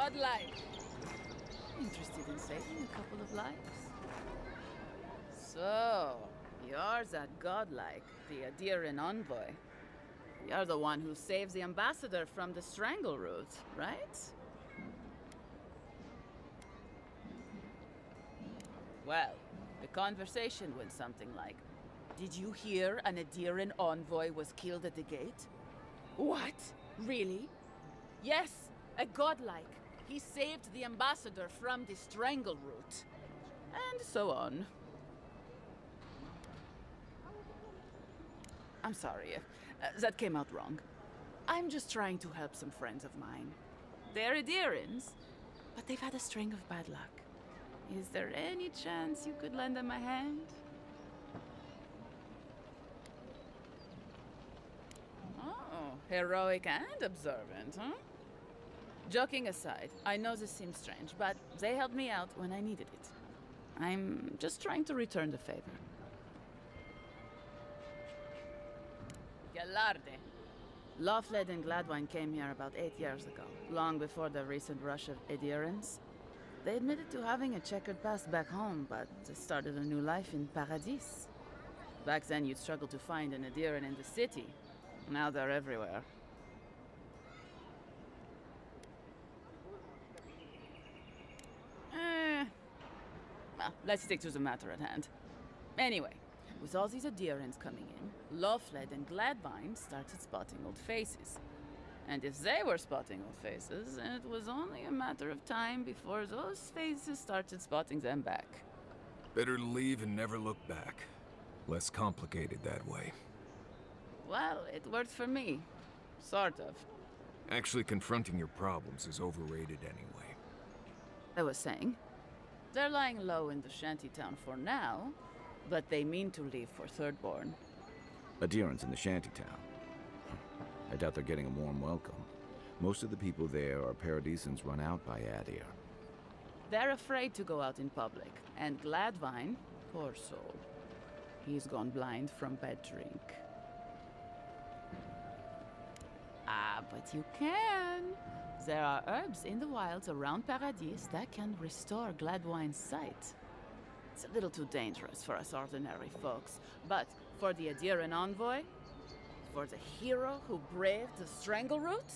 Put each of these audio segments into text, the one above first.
godlike. Interested in saving a couple of lives? So, you're that godlike, the Adiran envoy. You're the one who saves the ambassador from the strangle root, right? Well, the conversation went something like, did you hear an Adiran envoy was killed at the gate? What? Really? Yes, a godlike. He saved the ambassador from the strangle root. And so on. I'm sorry, that came out wrong. I'm just trying to help some friends of mine. They're Adirans, but they've had a string of bad luck. Is there any chance you could lend them a hand? Oh, heroic and observant, huh? Joking aside, I know this seems strange, but they helped me out when I needed it. I'm just trying to return the favor. Gallarde. Lawfled and Gladwine came here about 8 years ago, long before the recent rush of Adirans. They admitted to having a checkered past back home, but they started a new life in Paradis. Back then, you'd struggle to find an Adiran in the city. Now they're everywhere. Well, let's stick to the matter at hand. Anyway, with all these Adirans coming in, Lawfled and Gladwine started spotting old faces. And if they were spotting old faces, it was only a matter of time before those faces started spotting them back. Better to leave and never look back. Less complicated that way. Well, it worked for me. Sort of. Actually confronting your problems is overrated anyway. I was saying, they're lying low in the shantytown for now, but they mean to leave for Thirdborn. Adirans in the shantytown. I doubt they're getting a warm welcome. Most of the people there are Paradisans run out by Adir. They're afraid to go out in public, and Gladwine, poor soul, he's gone blind from bad drink. Ah, but you can. There are herbs in the wilds around Paradis that can restore Gladwine's sight. It's a little too dangerous for us ordinary folks, but for the Adiran envoy, for the hero who braved the strangle root,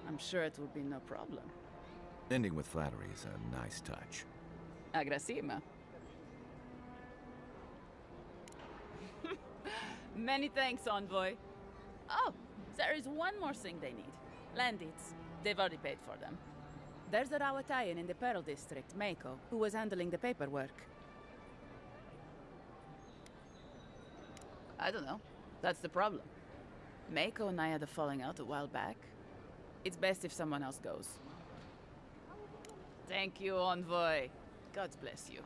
I'm sure it will be no problem. Ending with flattery is a nice touch. Agrasima. Many thanks, envoy. Oh, there is one more thing they need. Land deeds. They've already paid for them. There's a Rawatayan in the Pearl District, Mako, who was handling the paperwork. I don't know. That's the problem. Mako and I had a falling out a while back. It's best if someone else goes. Thank you, envoy. God bless you.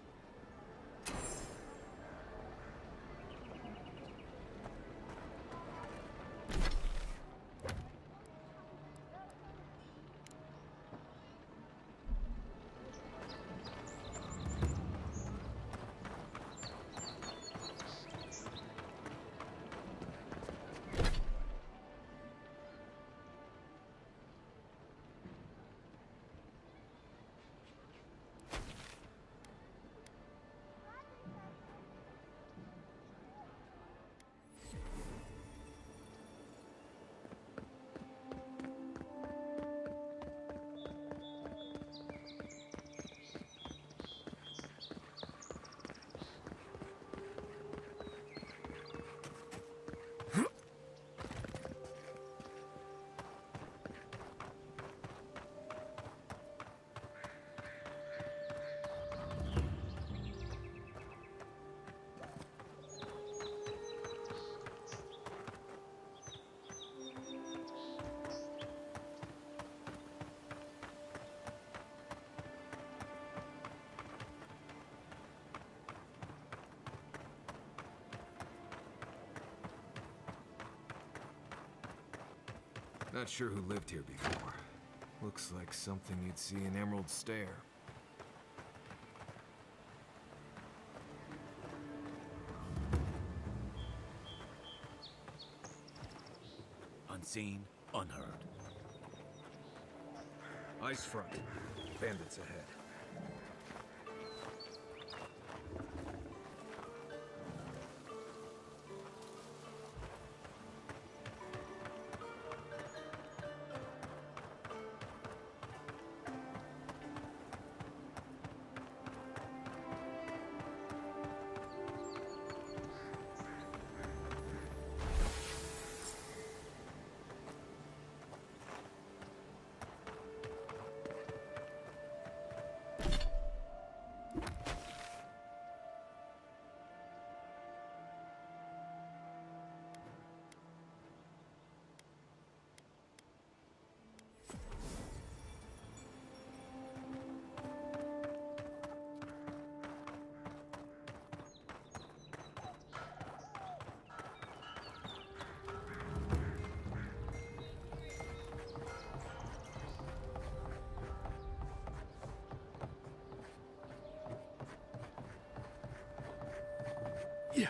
Not sure who lived here before. Looks like something you'd see in Emerald Stair. Unseen, unheard. Ice front. Bandits ahead. Yeah.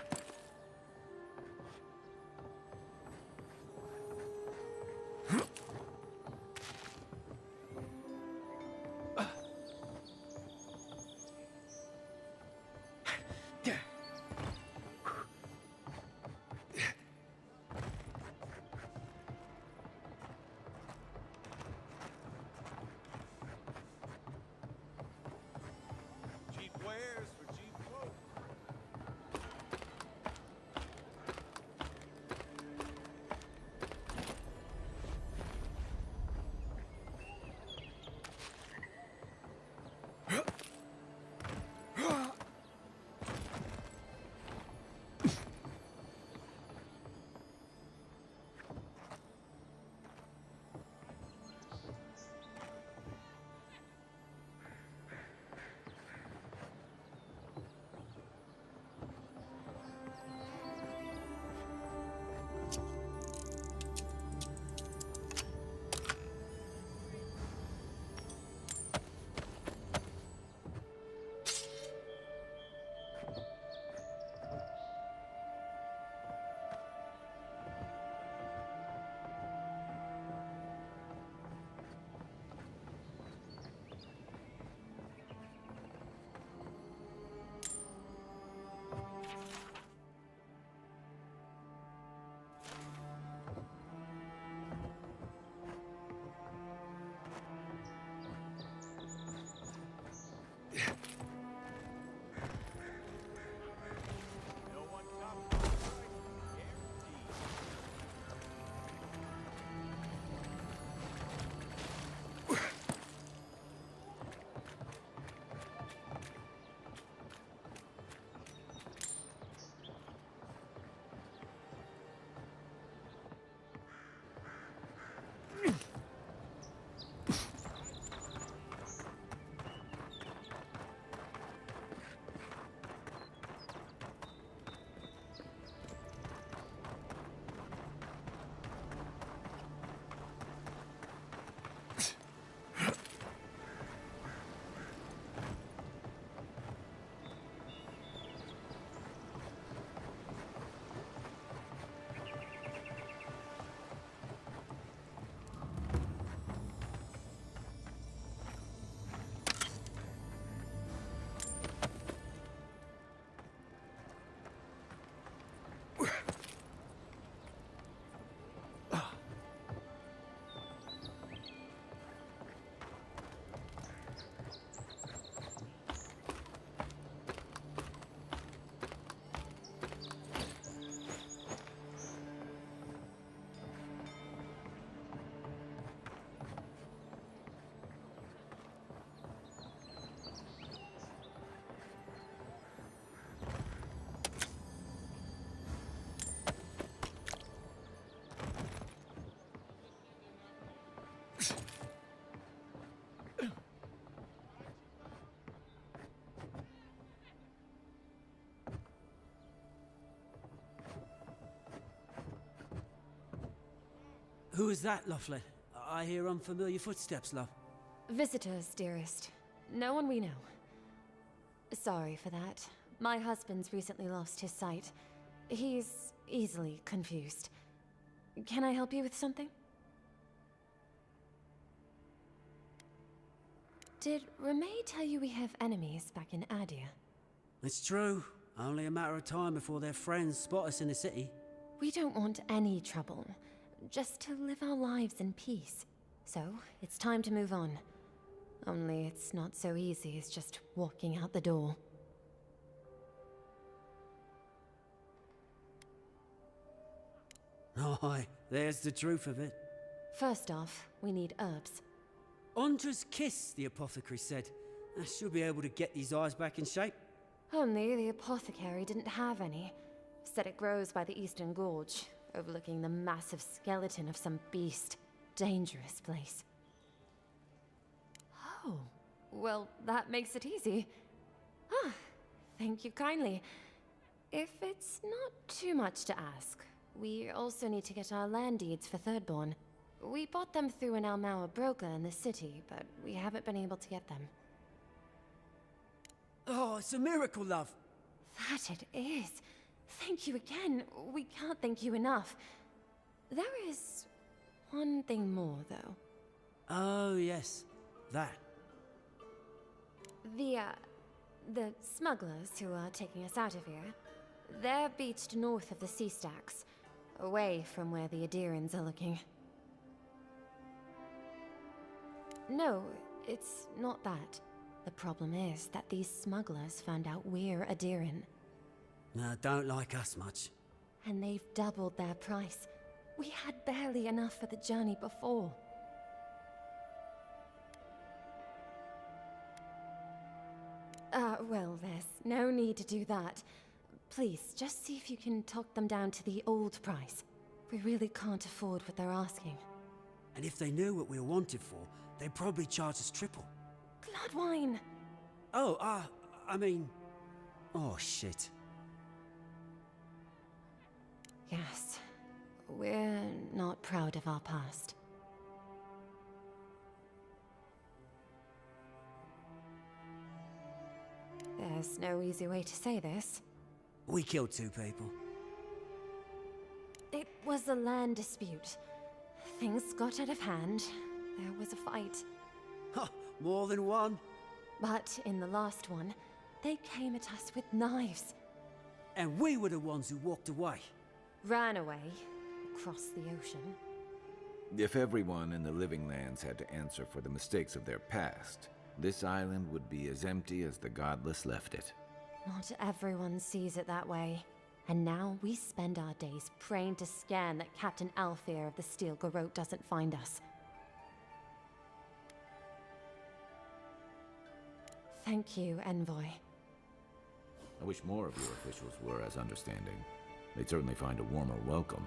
Who is that, Lovely? I hear unfamiliar footsteps, love. Visitors, dearest. No one we know. Sorry for that. My husband's recently lost his sight. He's easily confused. Can I help you with something? Did Remay tell you we have enemies back in Adia? It's true. Only a matter of time before their friends spot us in the city. We don't want any trouble. Just to live our lives in peace. So, it's time to move on. Only it's not so easy as just walking out the door. Aye, there's the truth of it. First off, we need herbs. Ondra's kiss, the apothecary said. I should be able to get these eyes back in shape. Only the apothecary didn't have any. Said it grows by the Eastern Gorge, overlooking the massive skeleton of some beast. Dangerous place. Oh, well, that makes it easy. Ah, thank you kindly. If it's not too much to ask, we also need to get our land deeds for Thirdborn. We bought them through an Almaua broker in the city, but we haven't been able to get them. Oh, it's a miracle, love. That it is. Thank you again. We can't thank you enough. There is one thing more, though. Oh, yes. That. The smugglers who are taking us out of here, they're beached north of the sea stacks, away from where the Adirans are looking. No, it's not that. The problem is that these smugglers found out we're Adiran. No, don't like us much. And they've doubled their price. We had barely enough for the journey before. Well, there's no need to do that. Please, just see if you can talk them down to the old price. We really can't afford what they're asking. And if they knew what we were wanted for, they'd probably charge us triple. Gladwine! Oh, I mean... Oh, shit. Yes. We're not proud of our past. There's no easy way to say this. We killed 2 people. It was a land dispute. Things got out of hand. There was a fight. Ha! More than one. But in the last one, they came at us with knives. And we were the ones who walked away. Ran away. Across the ocean. If everyone in the living lands had to answer for the mistakes of their past, this island would be as empty as the godless left it. Not everyone sees it that way. And now we spend our days praying to scan that Captain Alfear of the Steel Garrote doesn't find us. Thank you, Envoy. I wish more of your officials were as understanding. They'd certainly find a warmer welcome.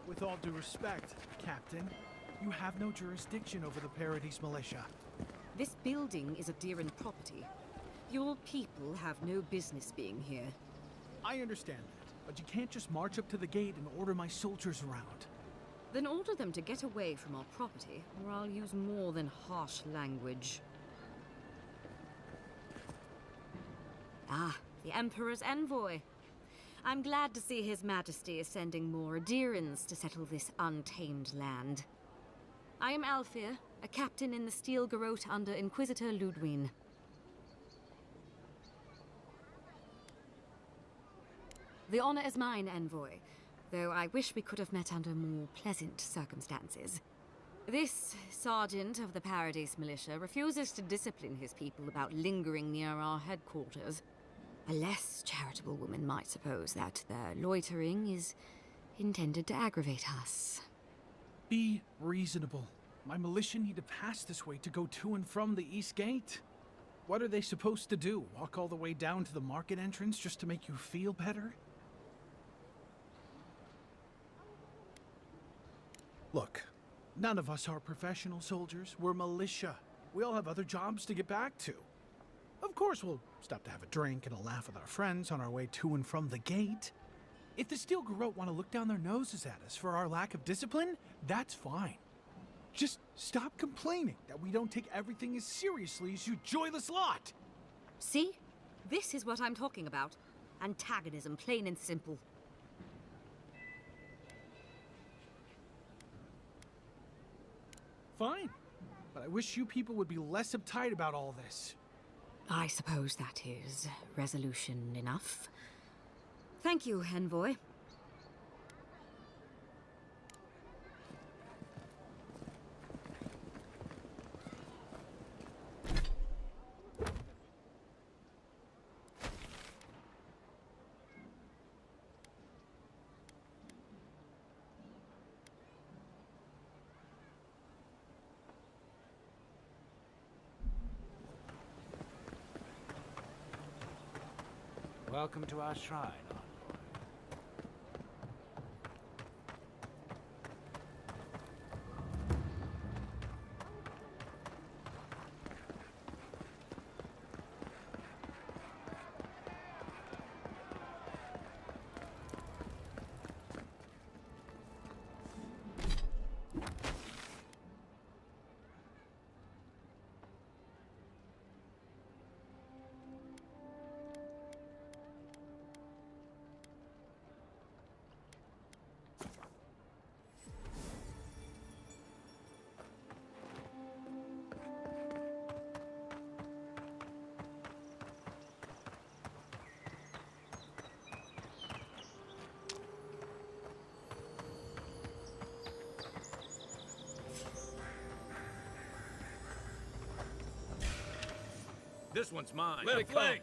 With all due respect, Captain, you have no jurisdiction over the Paradise Militia. This building is Adiran property. Your people have no business being here. I understand that, but you can't just march up to the gate and order my soldiers around. Then order them to get away from our property, or I'll use more than harsh language. Ah, the Emperor's envoy. I'm glad to see His Majesty is sending more Adirans to settle this untamed land. I am Alfear, a captain in the Steel Garrote under Inquisitor Ludwine. The honor is mine, envoy, though I wish we could have met under more pleasant circumstances. This sergeant of the Paradise Militia refuses to discipline his people about lingering near our headquarters. A less charitable woman might suppose that their loitering is intended to aggravate us. Be reasonable. My militia need to pass this way to go to and from the East Gate. What are they supposed to do? Walk all the way down to the market entrance just to make you feel better? Look, none of us are professional soldiers. We're militia. We all have other jobs to get back to. Of course, we'll stop to have a drink and a laugh with our friends on our way to and from the gate. If the Steel Garrote want to look down their noses at us for our lack of discipline, that's fine. Just stop complaining that we don't take everything as seriously as you joyless lot. See? This is what I'm talking about. Antagonism, plain and simple. Fine. But I wish you people would be less uptight about all this. I suppose that is resolution enough. Thank you, envoy. Welcome to our shrine, envoy. This one's mine. Let it come.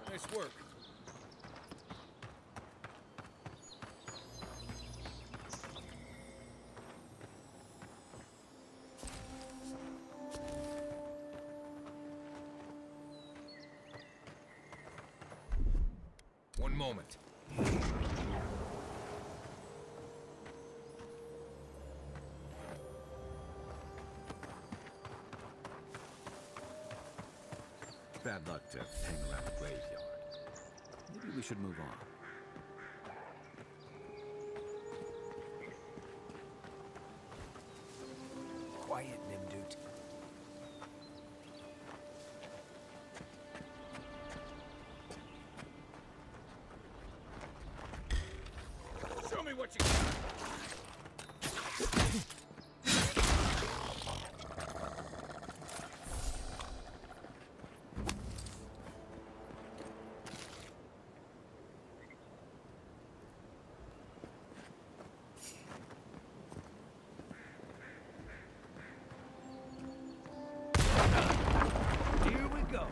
Nice work. One moment. Bad luck to hang around the graveyard. Maybe we should move on. Quiet, Nimdut. Show me what you got. Here we go.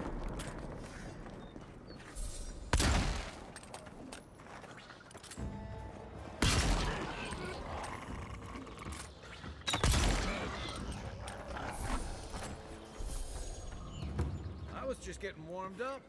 I was just getting warmed up.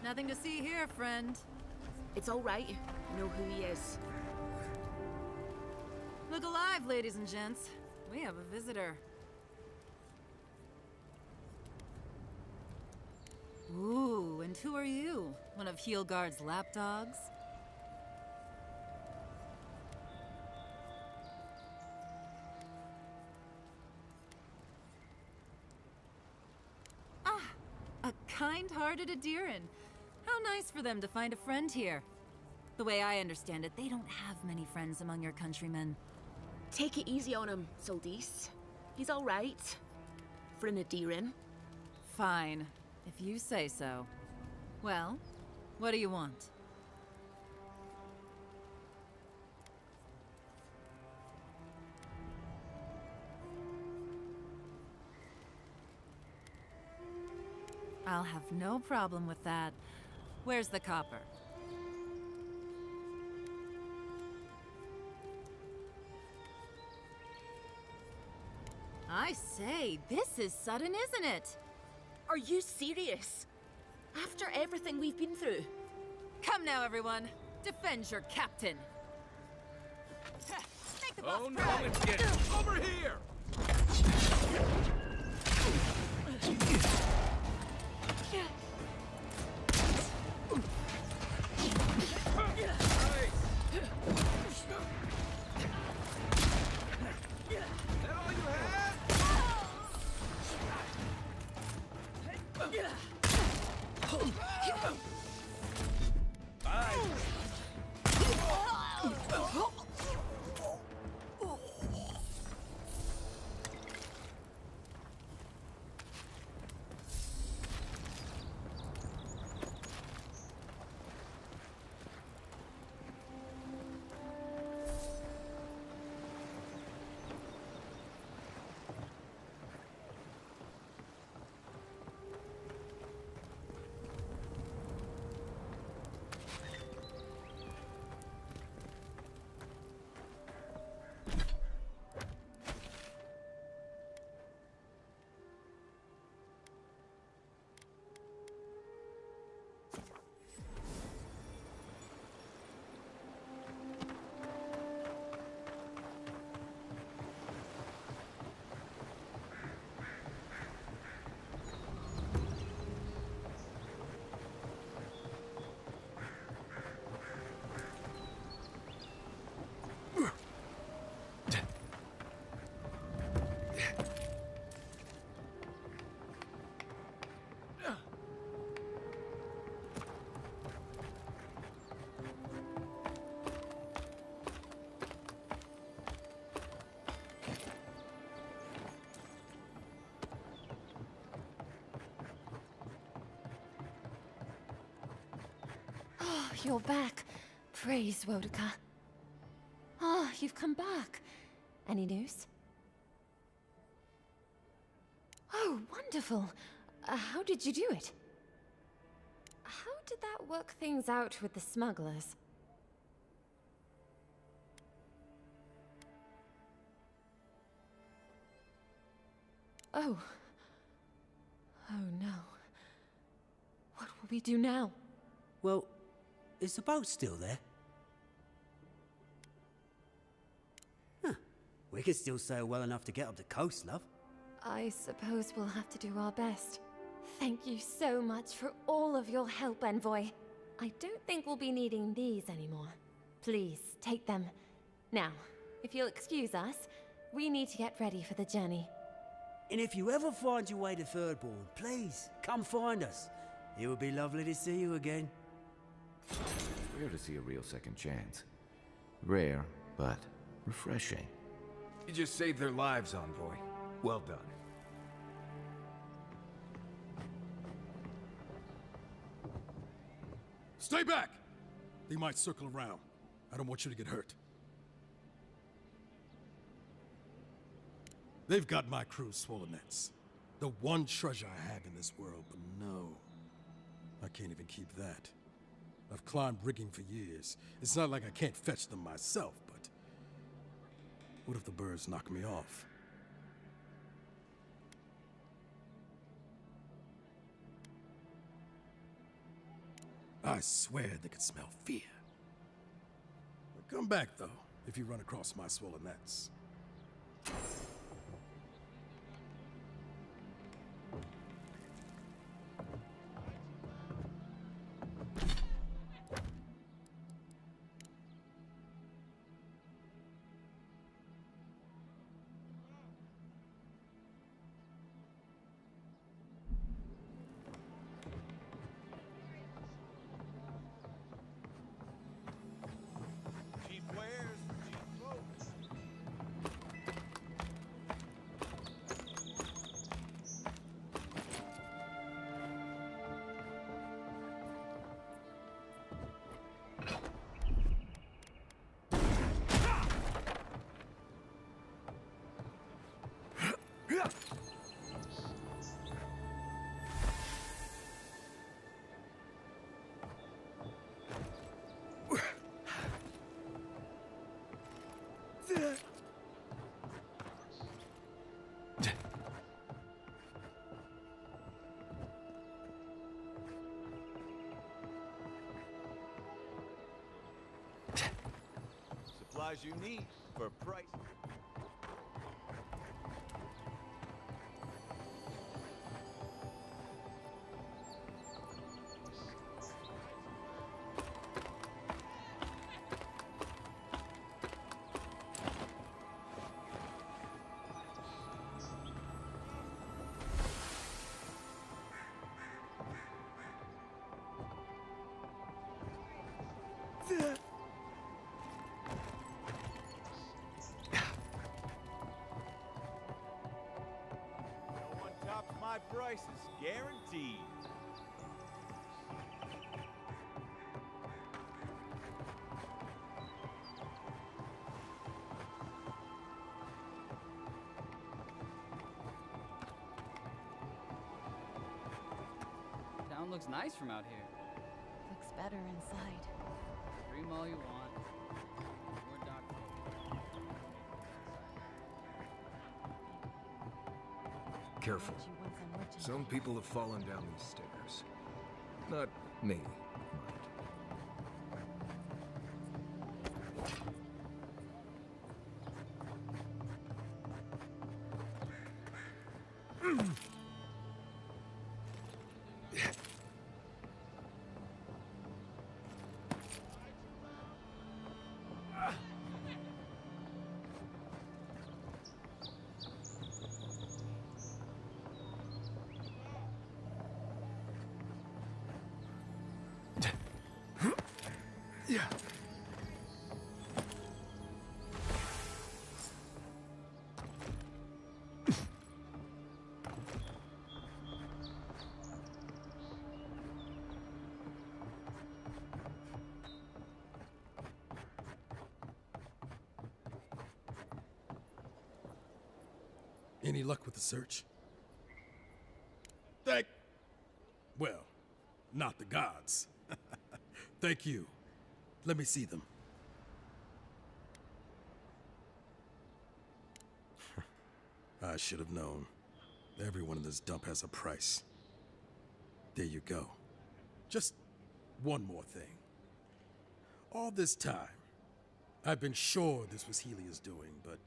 Nothing to see here, friend. It's all right. I know who he is. Look alive, ladies and gents. We have a visitor. Ooh, and who are you? One of Heelguard's lapdogs? Ah, a kind-hearted Adiran. How nice for them to find a friend here. The way I understand it, they don't have many friends among your countrymen. Take it easy on him, Soldis. He's all right. For an Adiran. Fine, if you say so. Well, what do you want? I'll have no problem with that. Where's the copper? I say, this is sudden, isn't it? Are you serious? After everything we've been through? Come now, everyone. Defend your captain. Make the boss Oh no, proud. it's getting over here! That all you had? You're back. Praise Wodaka. Ah, you've come back. Any news? Oh, wonderful. How did you do it? How did that work things out with the smugglers? Oh. Oh no. What will we do now? Well, is the boat still there? Huh. We could still sail well enough to get up the coast, love. I suppose we'll have to do our best. Thank you so much for all of your help, Envoy. I don't think we'll be needing these anymore. Please, take them. Now, if you'll excuse us, we need to get ready for the journey. And if you ever find your way to Thirdborn, please, come find us. It would be lovely to see you again. It's rare to see a real second chance. Rare, but refreshing. You just saved their lives, Envoy. Well done. Stay back! They might circle around. I don't want you to get hurt. They've got my crew's swollen nets. The one treasure I have in this world, but no. I can't even keep that. I've climbed rigging for years. It's not like I can't fetch them myself, but... what if the birds knock me off? I swear they can smell fear. Come back, though, if you run across my swollen nets. Supplies you need for a price. My price is guaranteed. Town looks nice from out here. Looks better inside. Dream all you want. More dock. Careful. Some people have fallen down these stairs. Not me, mind. Yeah. Any luck with the search? Well, not the gods. Thank you. Let me see them. I should have known. Everyone in this dump has a price. There you go. Just one more thing. All this time, I've been sure this was Helia's doing, but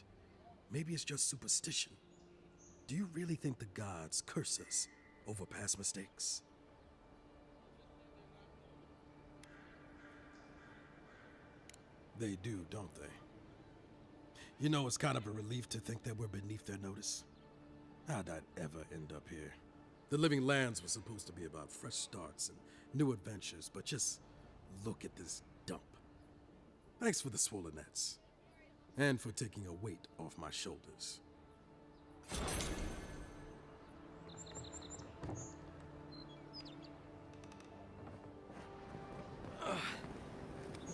maybe it's just superstition. Do you really think the gods curse us over past mistakes? They do, don't they? You know, it's kind of a relief to think that we're beneath their notice. How'd I ever end up here? The Living Lands was supposed to be about fresh starts and new adventures, but just look at this dump. Thanks for the swollen nets, and for taking a weight off my shoulders.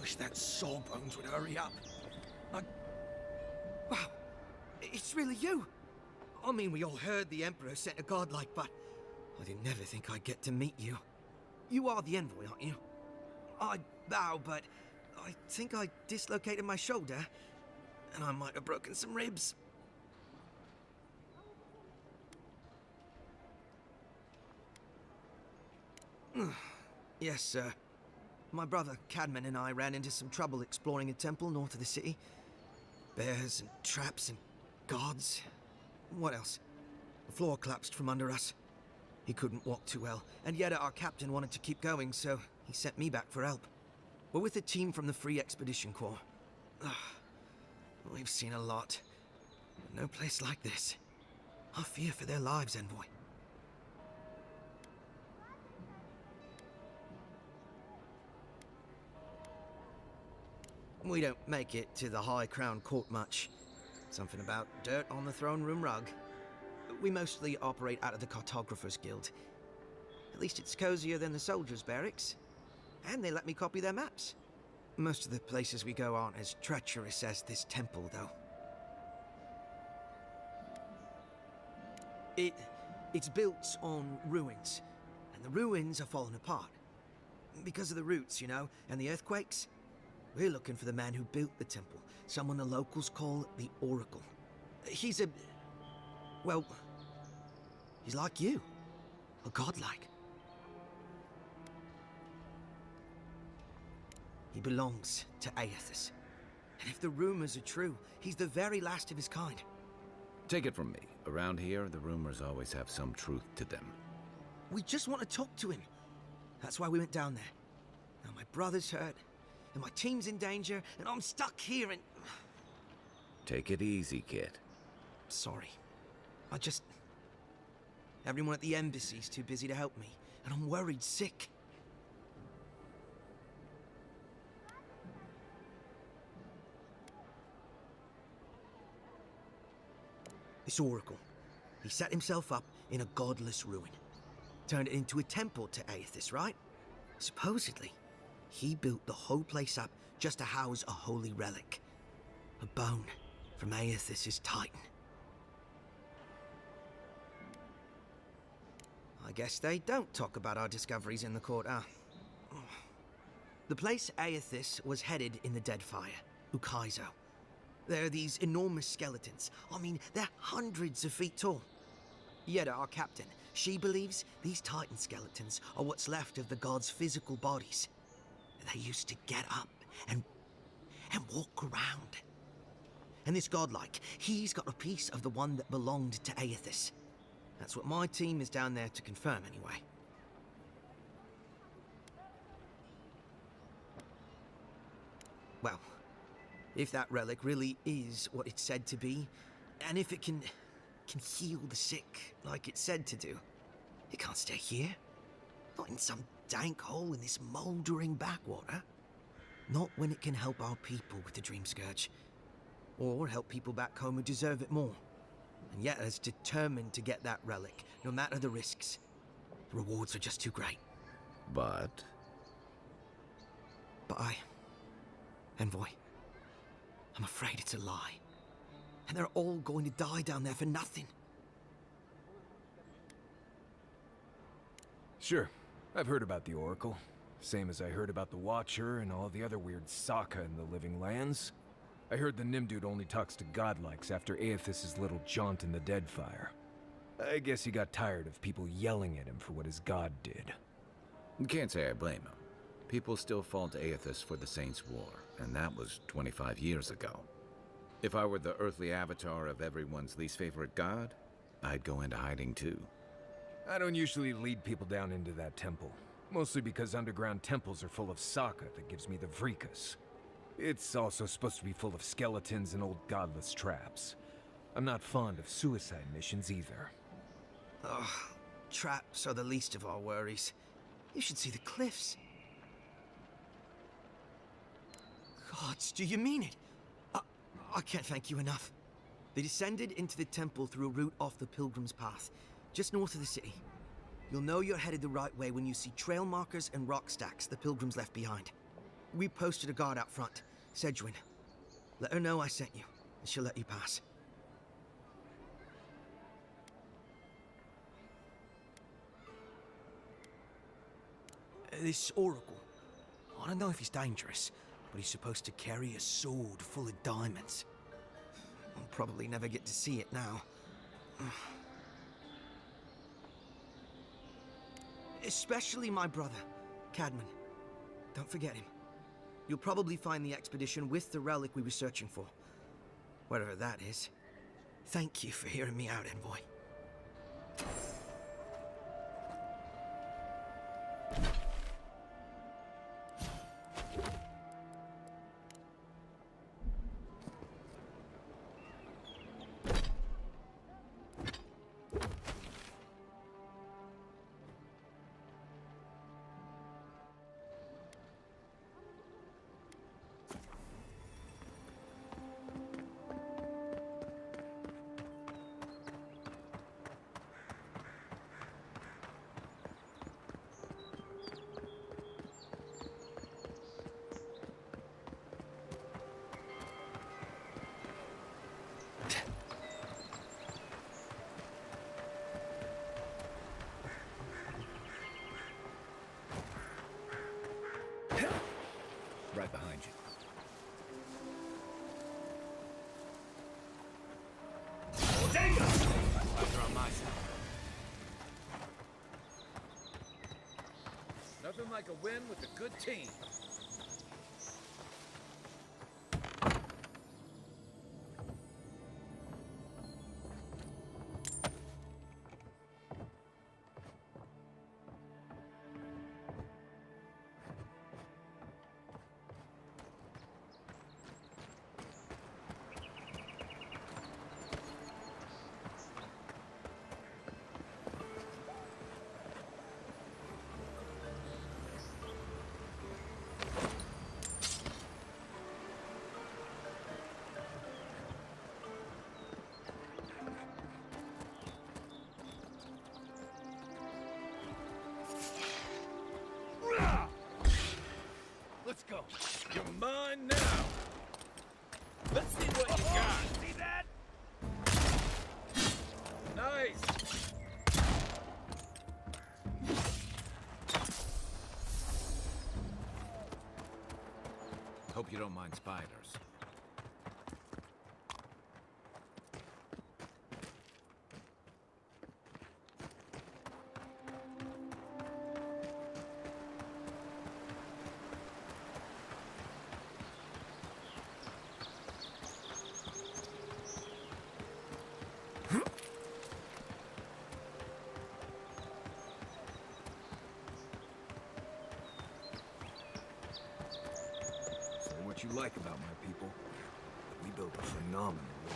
Wish that sawbones would hurry up. Wow, it's really you. I mean, we all heard the Emperor sent a godlike, but I didn't never think I'd get to meet you. You are the envoy, aren't you? I bow, but I think I dislocated my shoulder, and I might have broken some ribs. Yes, sir. My brother, Cadman, and I ran into some trouble exploring a temple north of the city. Bears and traps and gods. What else? The floor collapsed from under us. He couldn't walk too well, and yet our captain wanted to keep going, so he sent me back for help. We're with a team from the Free Expedition Corps. We've seen a lot. No place like this. I fear for their lives, Envoy. We don't make it to the High Crown Court much. Something about dirt on the throne room rug. We mostly operate out of the Cartographers Guild. At least it's cozier than the soldiers' barracks. And they let me copy their maps. Most of the places we go aren't as treacherous as this temple, though. It's built on ruins, and the ruins are falling apart. Because of the roots, you know, and the earthquakes. We're looking for the man who built the temple, someone the locals call the Oracle. He's a... well, he's like you. A godlike. He belongs to Eothas. And if the rumors are true, he's the very last of his kind. Take it from me. Around here, the rumors always have some truth to them. We just want to talk to him. That's why we went down there. Now my brother's hurt, and my team's in danger, and I'm stuck here and... Take it easy, kid. Sorry. Everyone at the embassy's too busy to help me, and I'm worried sick. This Oracle, he set himself up in a godless ruin. Turned it into a temple to Eothas, right? Supposedly, he built the whole place up just to house a holy relic. A bone from Eothas' Titan. I guess they don't talk about our discoveries in the court, huh? The place Eothas was headed in the Deadfire, Ukaizo. There are these enormous skeletons. I mean, they're hundreds of feet tall. Yet our captain, she believes these Titan skeletons are what's left of the gods' physical bodies. They used to get up and walk around. And this godlike, he's got a piece of the one that belonged to Eothas. That's what my team is down there to confirm, anyway. Well, if that relic really is what it's said to be, and if it can heal the sick like it's said to do, it can't stay here. Not in some dank hole in this mouldering backwater. Not when it can help our people with the Dream Scourge. Or help people back home who deserve it more. And yet is determined to get that relic, no matter the risks. The rewards are just too great. But Envoy, I'm afraid it's a lie. And they're all going to die down there for nothing. Sure. I've heard about the Oracle. Same as I heard about the Watcher and all the other weird Saka in the Living Lands. I heard the Nimdude only talks to godlikes after Eothas' little jaunt in the Deadfire. I guess he got tired of people yelling at him for what his god did. You can't say I blame him. People still fault Eothas for the Saints' War, and that was 25 years ago. If I were the earthly avatar of everyone's least favorite god, I'd go into hiding too. I don't usually lead people down into that temple. Mostly because underground temples are full of Saka that gives me the Vrikas. It's also supposed to be full of skeletons and old godless traps. I'm not fond of suicide missions either. Ugh, traps are the least of our worries. You should see the cliffs. Gods, do you mean it? I can't thank you enough. They descended into the temple through a route off the Pilgrim's Path, just north of the city. You'll know you're headed the right way when you see trail markers and rock stacks the Pilgrims left behind. We posted a guard out front, Sedgwin. Let her know I sent you, and she'll let you pass. This Oracle, I don't know if he's dangerous, but he's supposed to carry a sword full of diamonds. I'll probably never get to see it now. Especially my brother, Cadman. Don't forget him. You'll probably find the expedition with the relic we were searching for. Whatever that is. Thank you for hearing me out, Envoy. Right behind you. Eyes are on my side. Nothing like a win with a good team. Let's go. You're mine now. Let's see what you got. See that? Nice. Hope you don't mind spiders. What you like about my people? We built a phenomenal world.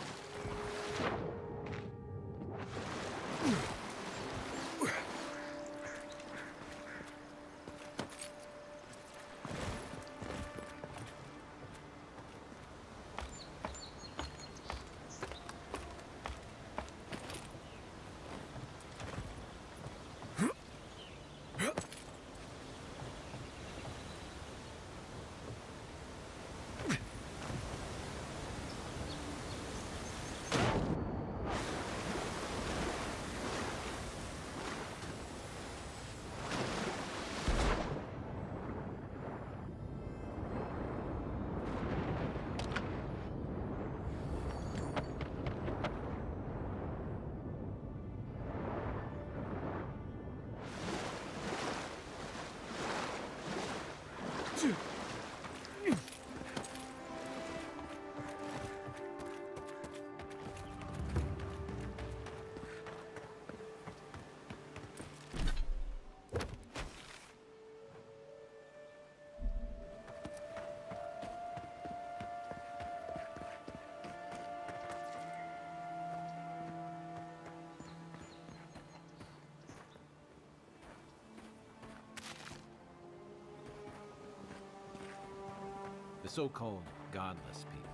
The so-called godless people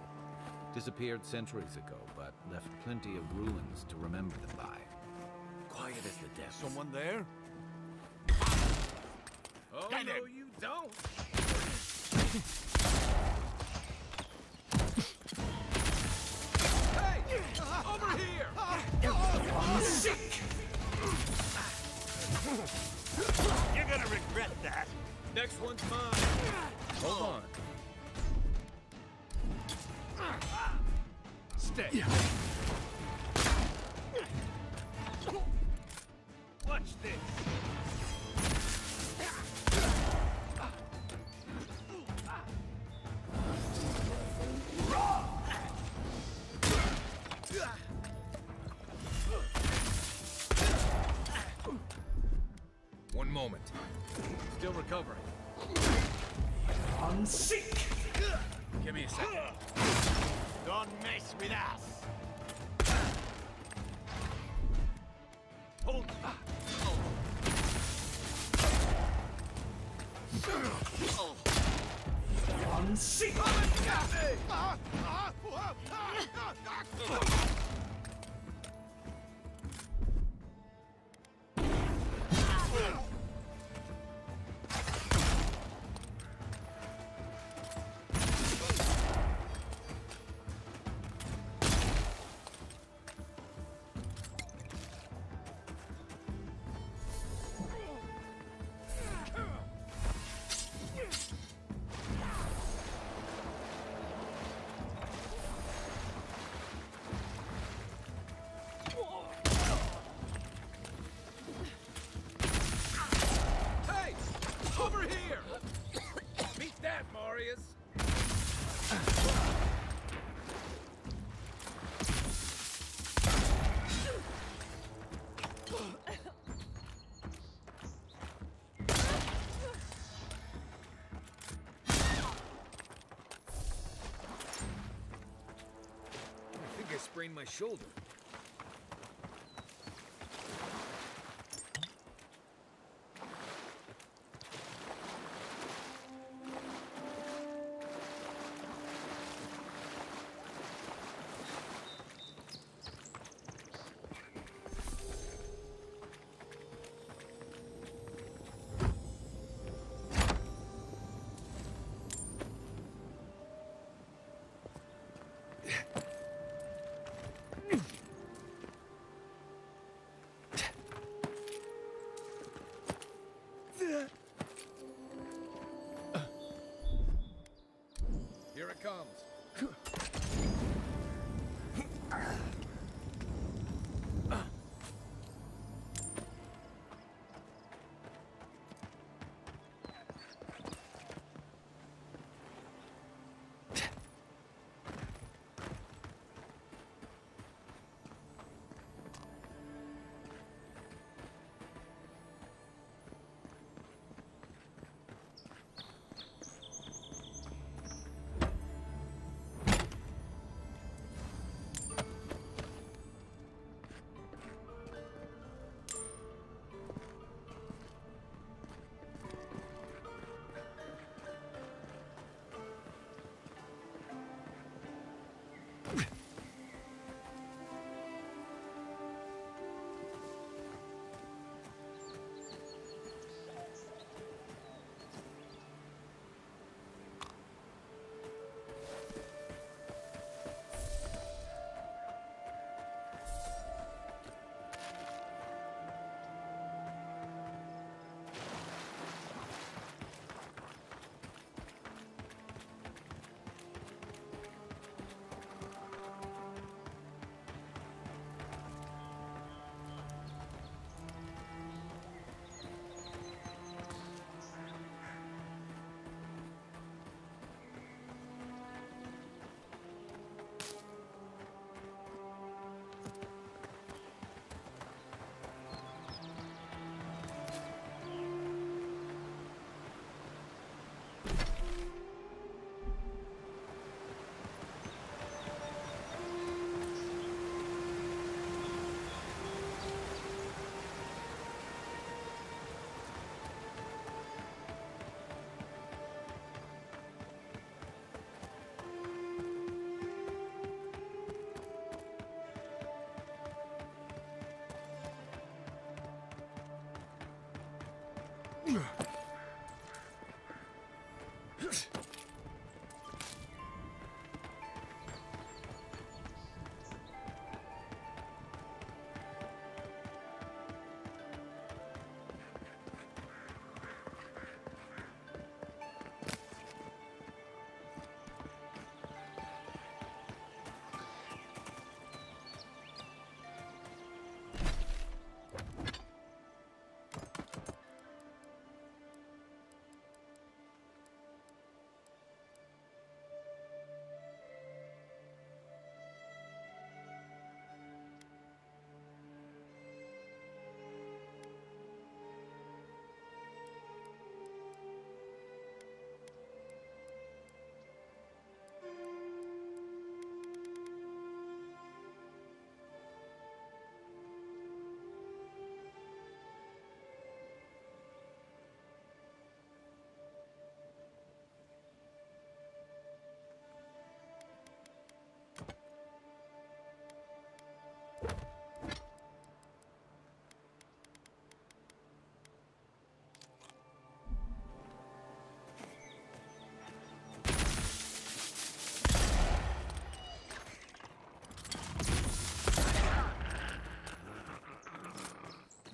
disappeared centuries ago, but left plenty of ruins to remember them by. Quiet as the death. Someone there? Oh, Get no, him. you don't! Hey! Over here! I'm sick! You're gonna regret that. Next one's mine! Hold on. Stay. Watch this. One moment. Still recovering. Unseek! Give me a second. Don't mess with us! Hold. Unseek! Sprained my shoulder. Here it comes.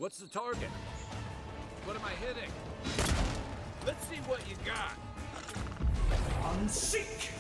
What's the target? What am I hitting? Let's see what you got. Unseek!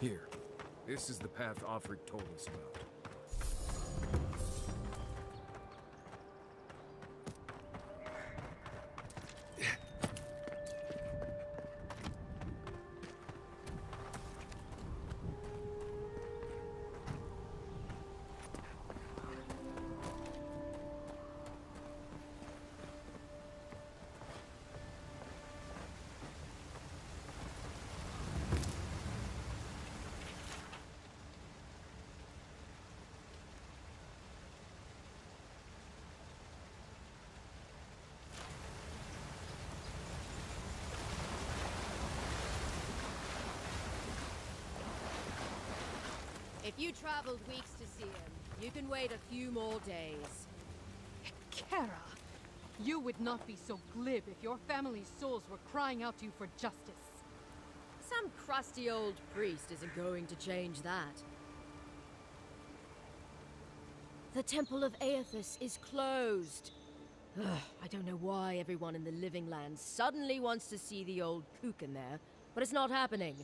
Here. This is the path Offred told us about. If you traveled weeks to see him, you can wait a few more days. Kara, you would not be so glib if your family's souls were crying out to you for justice. Some crusty old priest isn't going to change that. The Temple of Eothas is closed. Ugh, I don't know why everyone in the Living Lands suddenly wants to see the old kook in there, but it's not happening.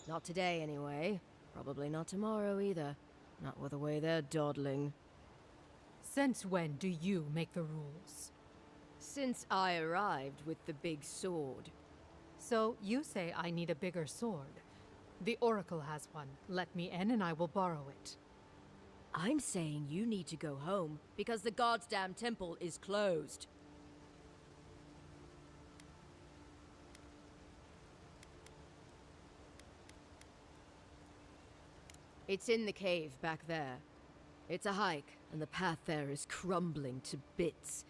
Not today, anyway. Probably not tomorrow either. Not with the way they're dawdling. Since when do you make the rules? Since I arrived with the big sword. So you say I need a bigger sword. The Oracle has one. Let me in and I will borrow it. I'm saying you need to go home because the goddamn temple is closed. It's in the cave back there. It's a hike, and the path there is crumbling to bits.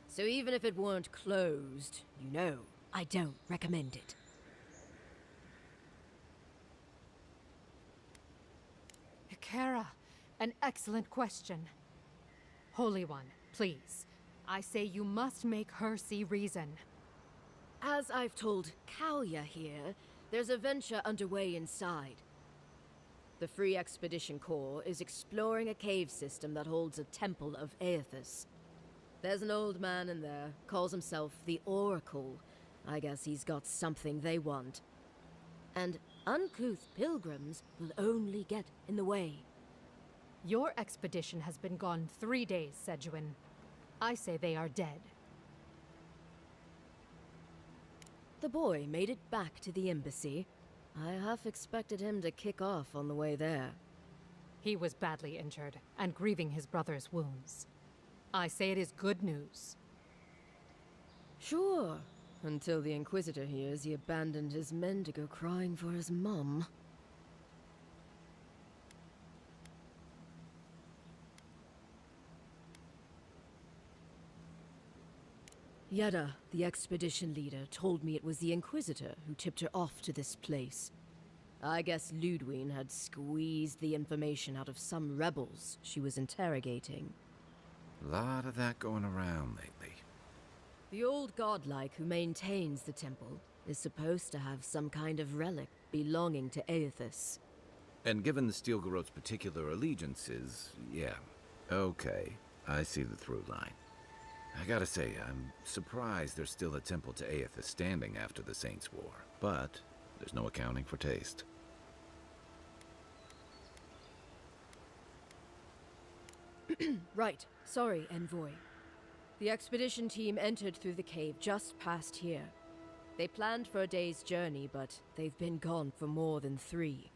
So even if it weren't closed, you know, I don't recommend it. Kara, an excellent question. Holy One, please. I say you must make her see reason. As I've told Kalya here, there's a venture underway inside. The Free Expedition Corps is exploring a cave system that holds a temple of Eothas. There's an old man in there, calls himself the Oracle. I guess he's got something they want. And uncouth pilgrims will only get in the way. Your expedition has been gone 3 days, Sejuan. I say they are dead. The boy made it back to the embassy. I half expected him to kick off on the way there. He was badly injured, and grieving his brother's wounds. I say it is good news. Sure, until the Inquisitor hears he abandoned his men to go crying for his mum. Yeda, the expedition leader, told me it was the Inquisitor who tipped her off to this place. I guess Ludwine had squeezed the information out of some rebels she was interrogating. A lot of that going around lately. The old godlike who maintains the temple is supposed to have some kind of relic belonging to Eothas. And given the Stilgarot's particular allegiances, yeah. Okay, I see the through line. I gotta say, I'm surprised there's still a temple to Eothas standing after the Saints' War. But there's no accounting for taste. Right. Sorry, Envoy. The expedition team entered through the cave just past here. They planned for a day's journey, but they've been gone for more than 3.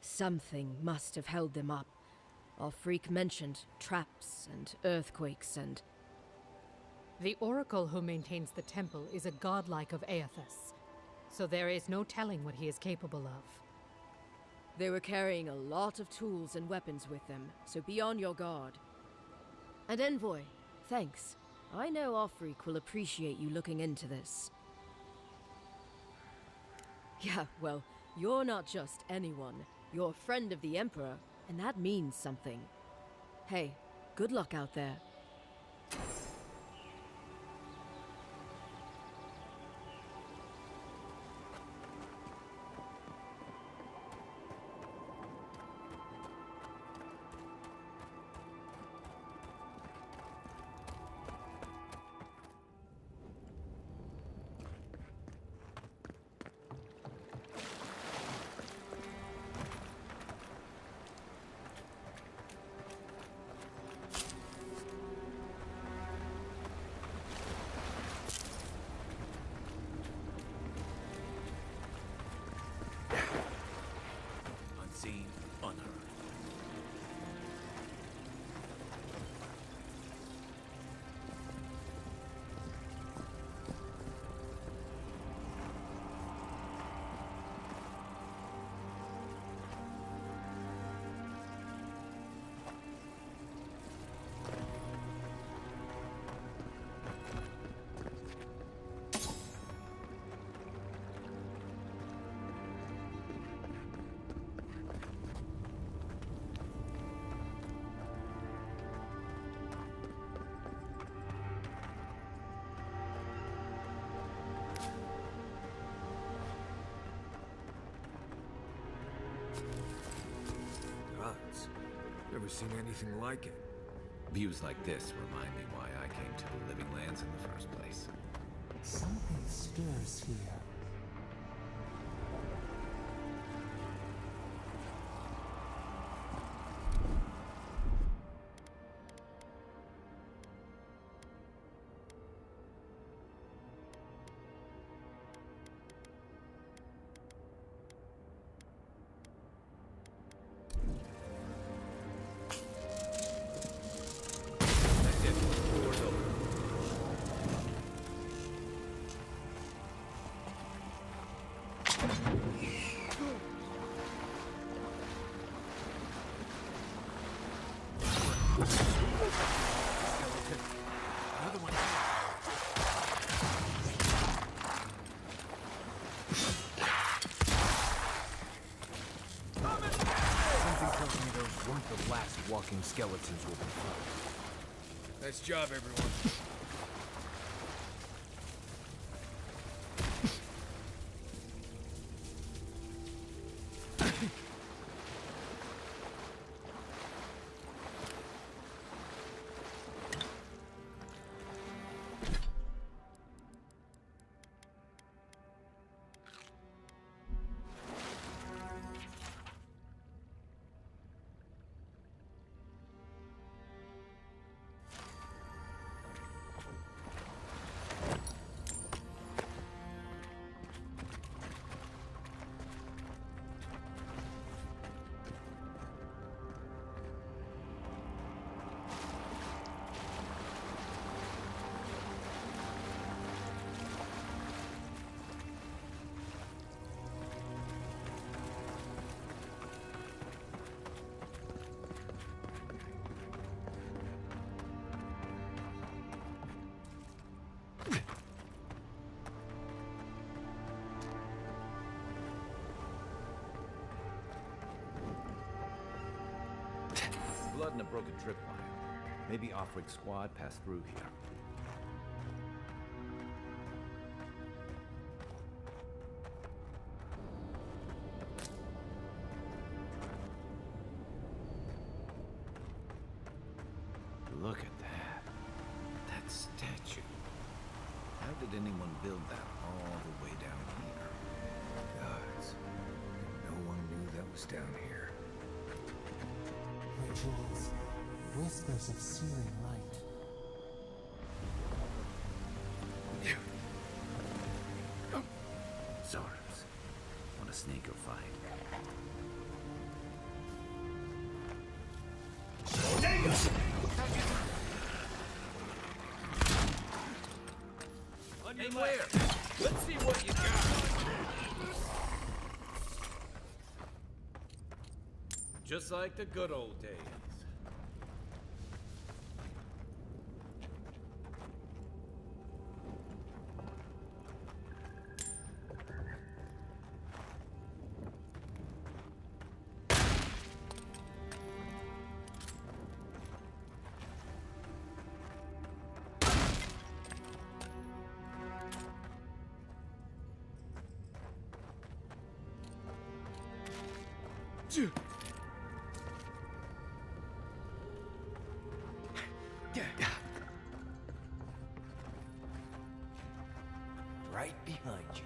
Something must have held them up. Our freak mentioned traps and earthquakes and... The oracle who maintains the temple is a godlike of Eothas, so there is no telling what he is capable of. They were carrying a lot of tools and weapons with them, so be on your guard. And Envoy, thanks. I know our freak will appreciate you looking into this. Yeah, well, you're not just anyone. You're a friend of the Emperor, and that means something. Hey, good luck out there. Unseen, unheard. Never seen anything like it. Views like this remind me why I came to the Living Lands in the first place. Something stirs here. Walking skeletons will be fun. Nice job, everyone. Blood and a broken tripwire. Maybe Offric squad passed through here. Look at that. That statue. How did anyone build that all the way down here? Gods. No one knew that was down here. Rituals, whispers of searing light. snake or fight. On your where? Let's see what you got. Just like the good old days. Right behind you.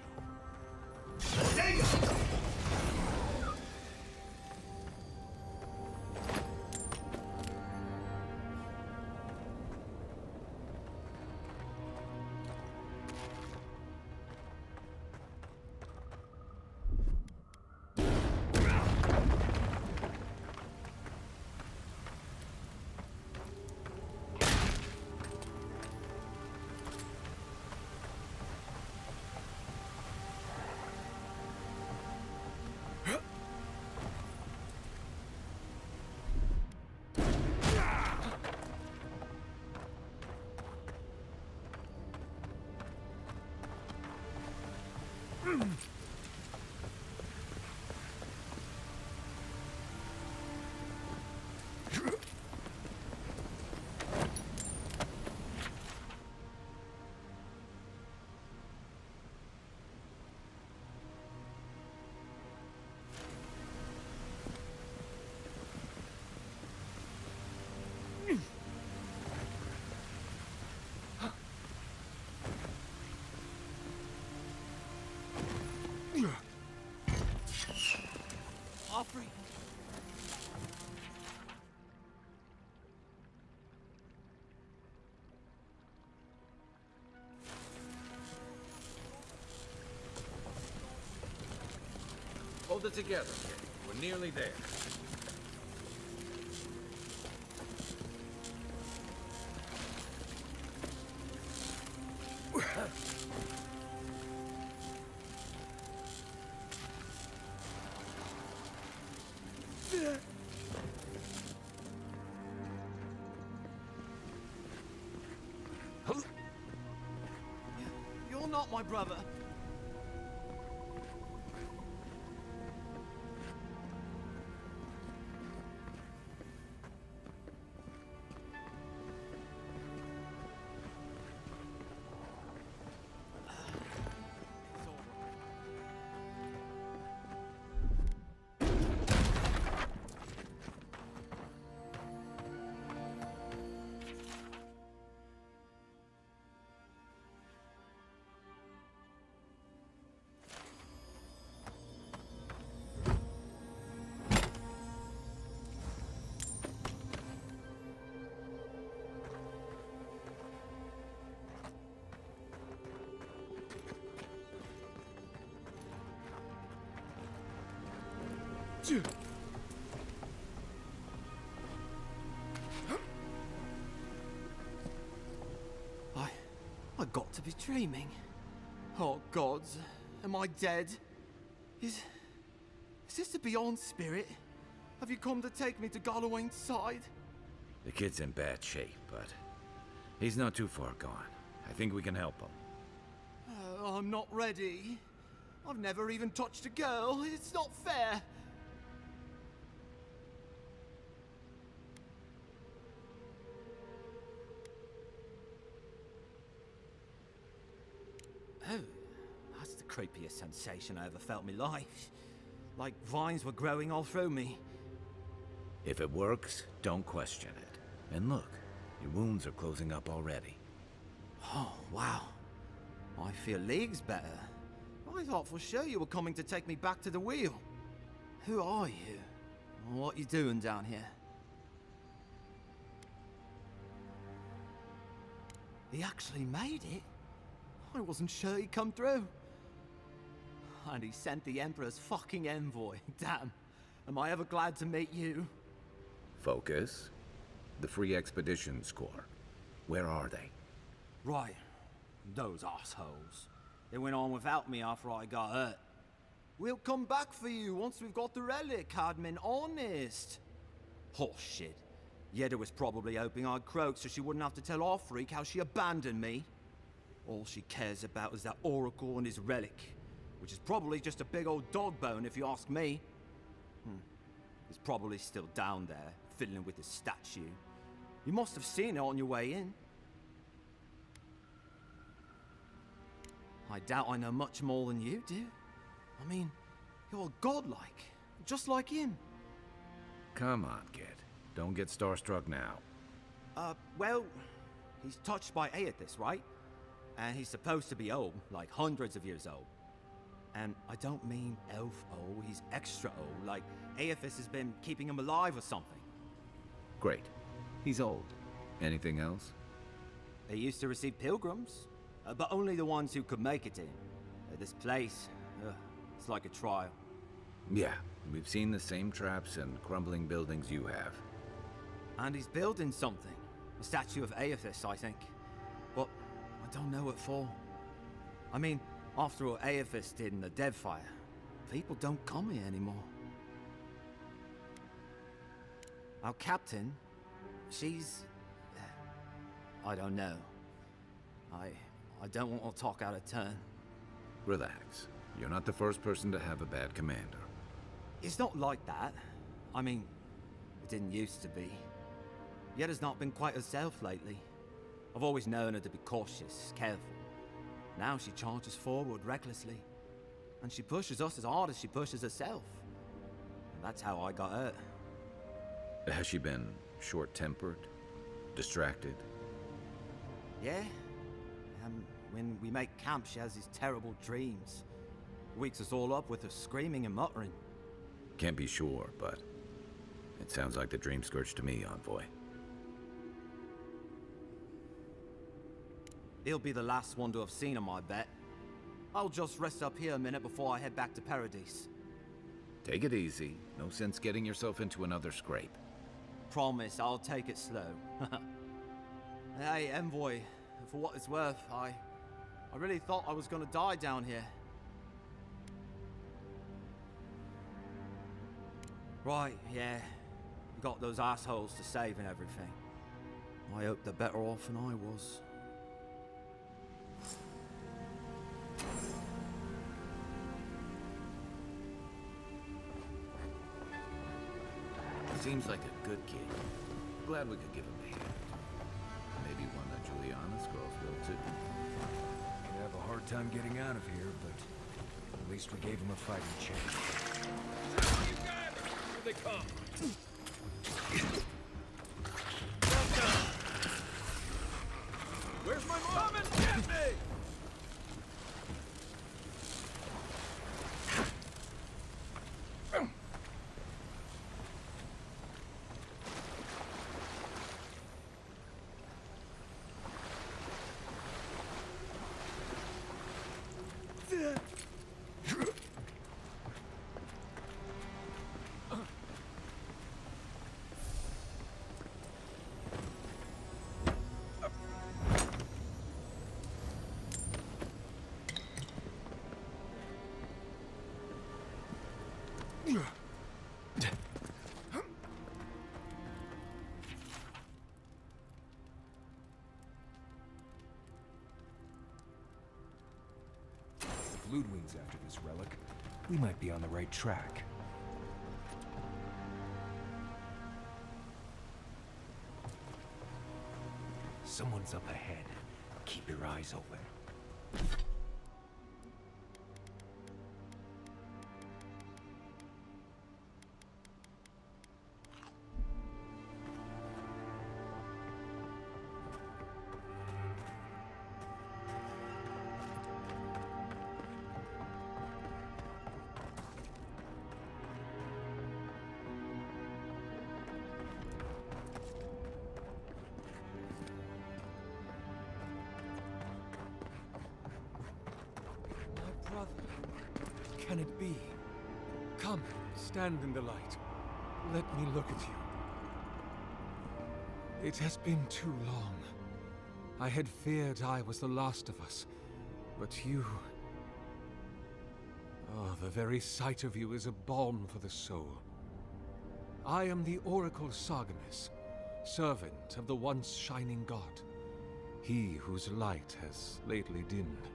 Offering. Hold it together, kid. We're nearly there. You're not my brother. I got to be dreaming. Oh gods, am I dead? Is this the Beyond Spirit? Have you come to take me to Galawain's side? The kid's in bad shape, but he's not too far gone. I think we can help him. I'm not ready. I've never even touched a girl. It's not fair. Oh, that's the creepiest sensation I ever felt in my life. Like vines were growing all through me. If it works, don't question it. And look, your wounds are closing up already. Oh, wow. I feel leagues better. I thought for sure you were coming to take me back to the wheel. Who are you? What you doing down here? He actually made it? I wasn't sure he'd come through. And he sent the Emperor's fucking envoy. Damn. Am I ever glad to meet you? Focus. The Free Expeditions Corps. Where are they? Right. Those assholes. They went on without me after I got hurt. We'll come back for you once we've got the relic, Admin. Honest. Horse shit. Yeda was probably hoping I'd croak so she wouldn't have to tell our freak how she abandoned me. All she cares about is that Oracle and his relic, which is probably just a big old dog bone if you ask me. It's probably still down there, fiddling with the statue. You must have seen it on your way in. I doubt I know much more than you do. I mean, you're godlike, just like him. Come on, kid. Don't get starstruck now. Well, he's touched by Eothas, right? And he's supposed to be old, like hundreds of years old. And I don't mean elf old, he's extra old, like Eothas has been keeping him alive or something. Great. He's old. Anything else? He used to receive pilgrims, but only the ones who could make it in. This place, it's like a trial. Yeah, we've seen the same traps and crumbling buildings you have. And he's building something. A statue of Eothas, I think. But I don't know what for. I mean, after all Eothas did in the Deadfire, people don't come here anymore. Our captain, she's... I don't know. I don't want to talk out of turn. Relax. You're not the first person to have a bad commander. It's not like that. I mean, it didn't used to be. Yeda's not been quite herself lately. I've always known her to be cautious, careful. Now she charges forward recklessly. And she pushes us as hard as she pushes herself. And that's how I got hurt. Has she been short-tempered? Distracted? Yeah. When we make camp, she has these terrible dreams. Wakes us all up with her screaming and muttering. Can't be sure, but it sounds like the dream scourge to me, Envoy. He'll be the last one to have seen him, I bet. I'll just rest up here a minute before I head back to Paradise. Take it easy. No sense getting yourself into another scrape. Promise, I'll take it slow. Hey, Envoy, for what it's worth, I really thought I was gonna die down here. Right, yeah. You got those assholes to save and everything. I hope they're better off than I was. Seems like a good kid. Glad we could give him a hand. Maybe one of Juliana's girls will too. He'd have a hard time getting out of here, but at least we gave him a fighting chance. You got it! Here they come! Where's my mom? Come and get me! Ludwig's after this relic. We might be on the right track. Someone's up ahead. Keep your eyes open. can it be? Come, stand in the light. Let me look at you. It has been too long. I had feared I was the last of us, but you... Oh, the very sight of you is a balm for the soul. I am the Oracle Sargemus, servant of the once shining god, he whose light has lately dimmed.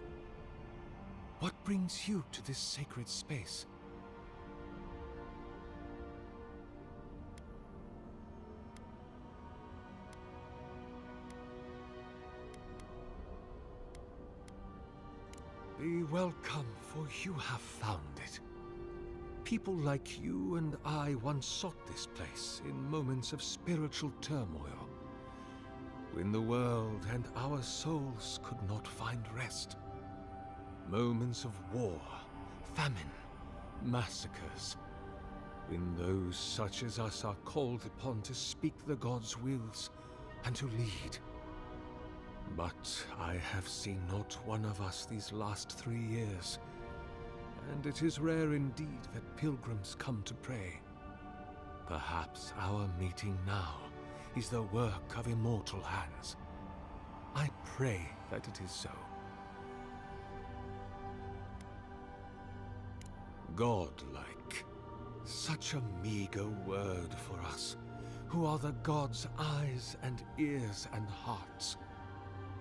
What brings you to this sacred space? Be welcome, for you have found it. People like you and I once sought this place in moments of spiritual turmoil, when the world and our souls could not find rest. Moments of war, famine, massacres, when those such as us are called upon to speak the gods' wills and to lead. But I have seen not one of us these last 3 years, and it is rare indeed that pilgrims come to pray. Perhaps our meeting now is the work of immortal hands. I pray that it is so. Godlike. Such a meager word for us, who are the gods' eyes and ears and hearts.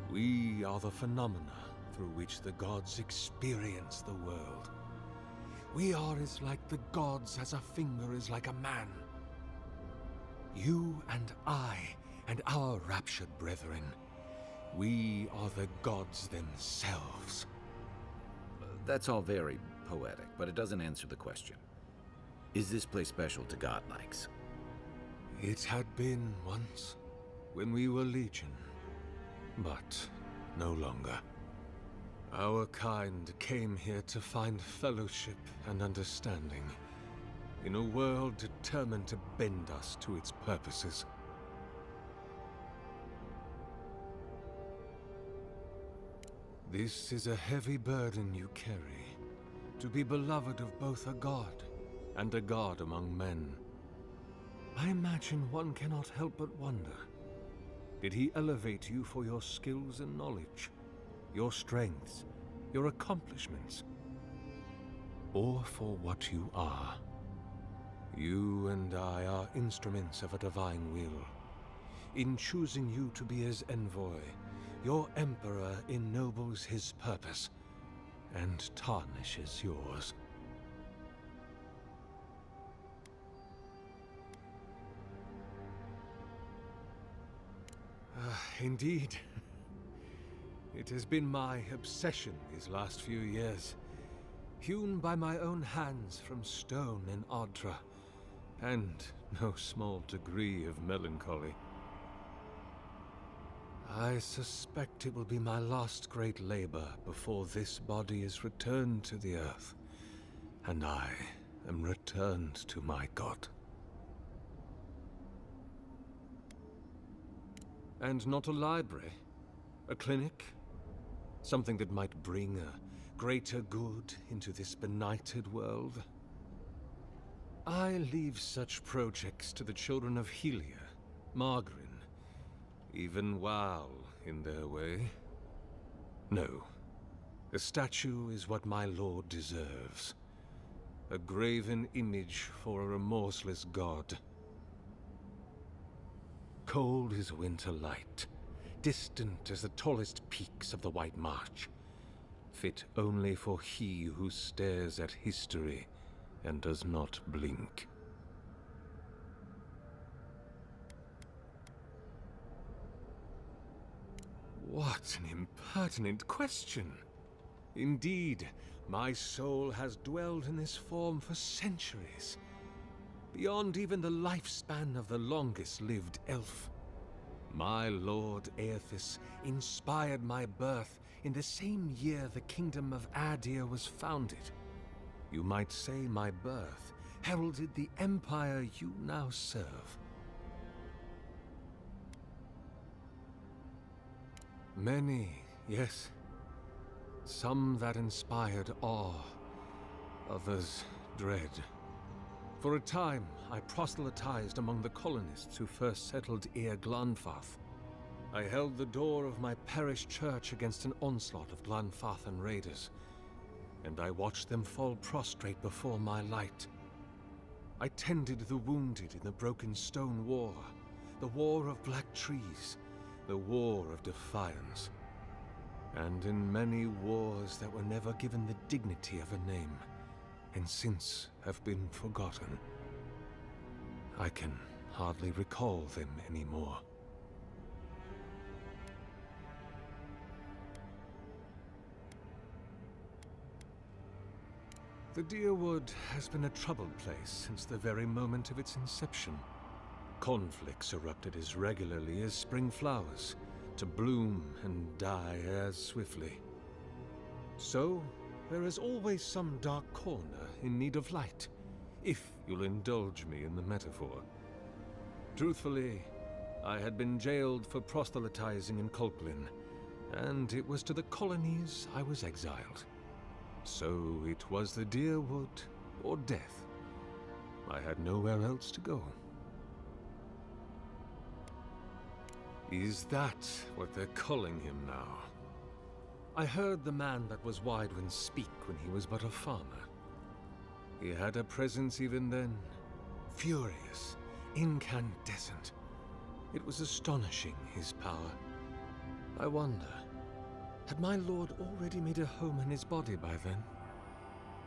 We are the phenomena through which the gods experience the world. We are as like the gods as a finger is like a man. You and I and our raptured brethren, we are the gods themselves. That's all very poetic, but it doesn't answer the question. Is this place special to godlikes? It had been once, when we were legion, but no longer. Our kind came here to find fellowship and understanding, in a world determined to bend us to its purposes. This is a heavy burden you carry, to be beloved of both a god and a god among men. I imagine one cannot help but wonder, did he elevate you for your skills and knowledge, your strengths, your accomplishments, or for what you are? You and I are instruments of a divine will. In choosing you to be his envoy, your emperor ennobles his purpose and tarnishes yours. Indeed. It has been my obsession these last few years, hewn by my own hands from stone in Ardra, and no small degree of melancholy. I suspect it will be my last great labor before this body is returned to the earth, and I am returned to my god. And not a library, a clinic, something that might bring a greater good into this benighted world. I leave such projects to the children of Helia, Margarin, even Wal in their way. No, a statue is what my lord deserves. A graven image for a remorseless god. Cold as winter light, distant as the tallest peaks of the White March, fit only for he who stares at history and does not blink. What an impertinent question! Indeed, my soul has dwelled in this form for centuries, beyond even the lifespan of the longest-lived elf. My lord Eothas inspired my birth in the same year the kingdom of Adir was founded. You might say my birth heralded the empire you now serve. Many, yes. Some that inspired awe, others dread. For a time, I proselytized among the colonists who first settled Glanfath. I held the door of my parish church against an onslaught of Glanfathan raiders, and I watched them fall prostrate before my light. I tended the wounded in the Broken Stone War, the War of Black Trees, the War of Defiance, and in many wars that were never given the dignity of a name, and since have been forgotten. I can hardly recall them anymore. The Deerwood has been a troubled place since the very moment of its inception. Conflicts erupted as regularly as spring flowers, to bloom and die as swiftly. So, there is always some dark corner in need of light, if you'll indulge me in the metaphor. Truthfully, I had been jailed for proselytizing in Culplin, and it was to the colonies I was exiled. So it was the Deerwood or death. I had nowhere else to go. Is that what they're calling him now? I heard the man that was Widewin speak when he was but a farmer. He had a presence even then, furious, incandescent. It was astonishing, his power. I wonder, had my lord already made a home in his body by then?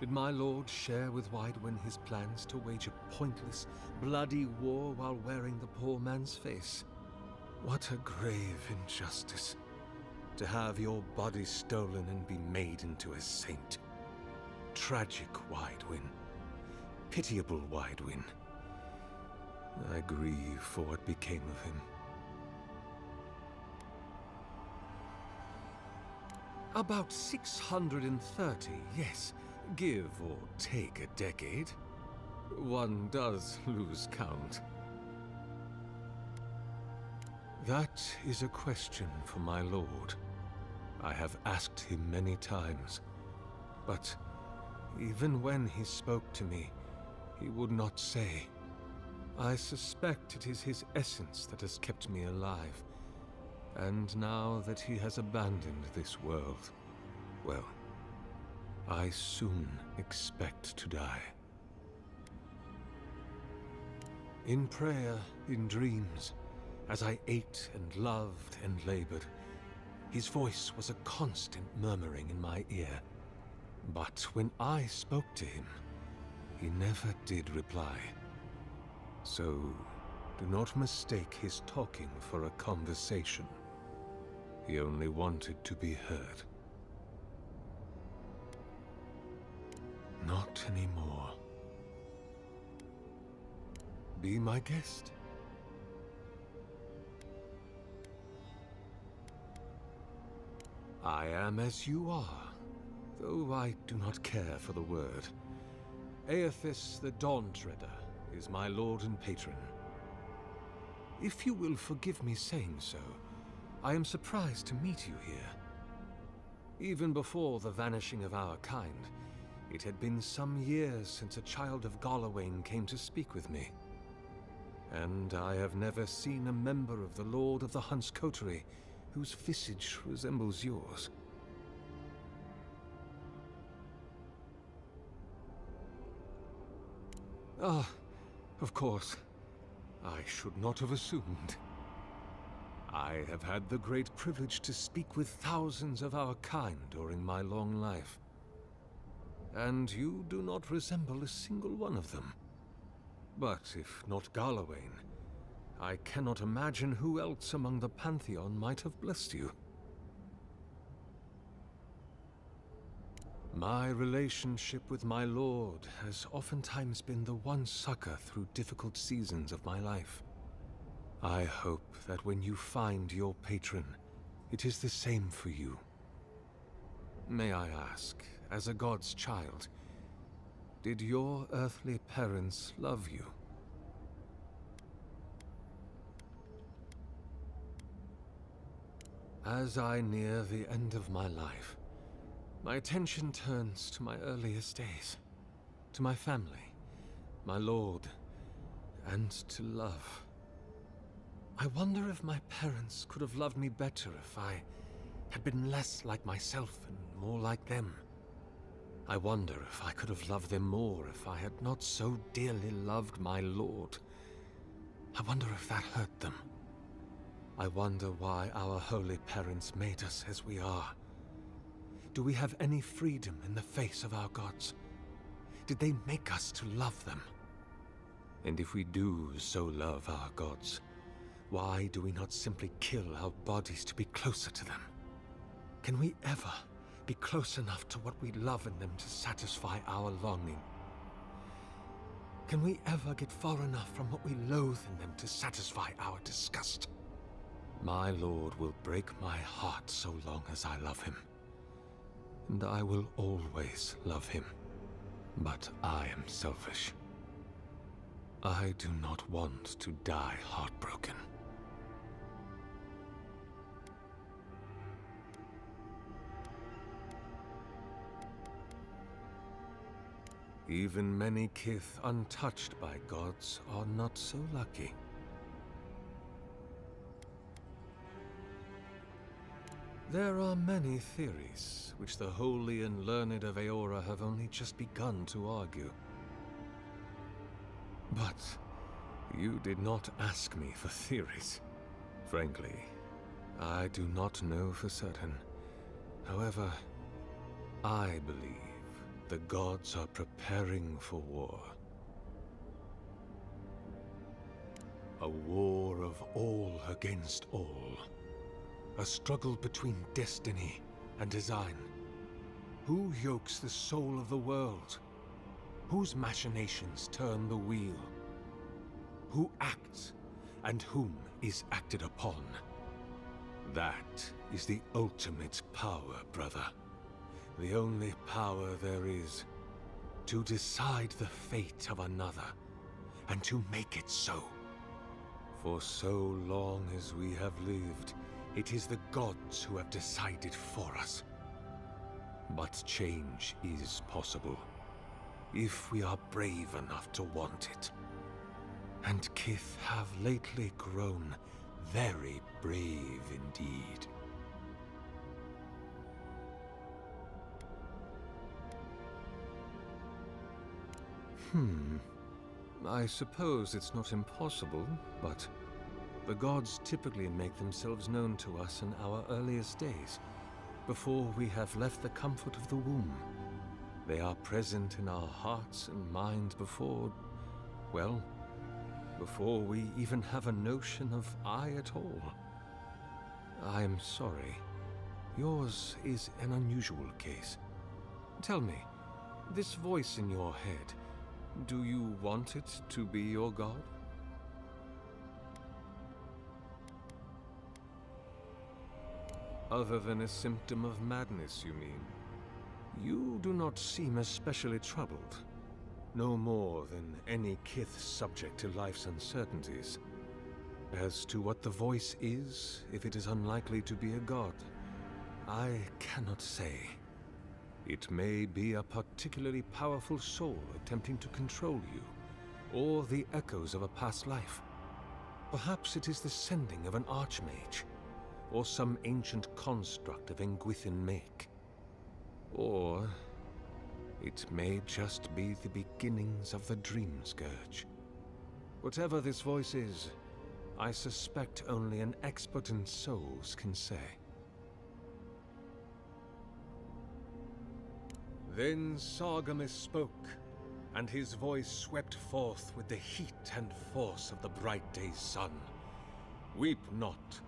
Did my lord share with Widewin his plans to wage a pointless, bloody war while wearing the poor man's face? What a grave injustice, to have your body stolen and be made into a saint. Tragic Widewin. Pitiable Widewin. I grieve for what became of him. About 630, yes. Give or take a decade. One does lose count. That is a question for my lord. I have asked him many times, but even when he spoke to me, he would not say. I suspect it is his essence that has kept me alive, and now that he has abandoned this world, well, I soon expect to die. In prayer, in dreams, as I ate and loved and labored, his voice was a constant murmuring in my ear. But when I spoke to him, he never did reply. So, do not mistake his talking for a conversation. He only wanted to be heard. Not anymore. Be my guest. I am as you are, though I do not care for the word. Eothas the Dawn-Treader is my lord and patron. If you will forgive me saying so, I am surprised to meet you here. Even before the vanishing of our kind, it had been some years since a child of Galawain came to speak with me. And I have never seen a member of the Lord of the Hunt's coterie whose visage resembles yours. Ah, of course. I should not have assumed. I have had the great privilege to speak with thousands of our kind during my long life. And you do not resemble a single one of them. But if not Galawain, I cannot imagine who else among the Pantheon might have blessed you. My relationship with my lord has oftentimes been the one succor through difficult seasons of my life. I hope that when you find your patron, it is the same for you. May I ask, as a god's child, did your earthly parents love you? As I near the end of my life, my attention turns to my earliest days. to my family, my lord, and to love. I wonder if my parents could have loved me better if I had been less like myself and more like them. I wonder if I could have loved them more if I had not so dearly loved my lord. I wonder if that hurt them. I wonder why our holy parents made us as we are. Do we have any freedom in the face of our gods? Did they make us to love them? And if we do so love our gods, why do we not simply kill our bodies to be closer to them? Can we ever be close enough to what we love in them to satisfy our longing? Can we ever get far enough from what we loathe in them to satisfy our disgust? My lord will break my heart so long as I love him. And I will always love him. But I am selfish. I do not want to die heartbroken. Even many kith untouched by gods are not so lucky. There are many theories, which the holy and learned of Eora have only just begun to argue. But you did not ask me for theories. Frankly, I do not know for certain. However, I believe the gods are preparing for war. A war of all against all. A struggle between destiny and design. Who yokes the soul of the world? Whose machinations turn the wheel? Who acts and whom is acted upon? That is the ultimate power, brother. The only power there is to decide the fate of another and to make it so. For so long as we have lived, it is the gods who have decided for us. But change is possible, if we are brave enough to want it. And kith have lately grown very brave indeed. I suppose it's not impossible, but the gods typically make themselves known to us in our earliest days, before we have left the comfort of the womb. They are present in our hearts and minds before, well, before we even have a notion of I at all. I am sorry. Yours is an unusual case. Tell me, this voice in your head, do you want it to be your god? Other than a symptom of madness, you mean? You do not seem especially troubled. No more than any kith subject to life's uncertainties. As to what the voice is, if it is unlikely to be a god, I cannot say. It may be a particularly powerful soul attempting to control you, or the echoes of a past life. Perhaps it is the sending of an archmage, or some ancient construct of Engwithan make. Or it may just be the beginnings of the Dream Scourge. Whatever this voice is, I suspect only an expert in souls can say. Then Sargamus spoke, and his voice swept forth with the heat and force of the bright day's sun. Weep not,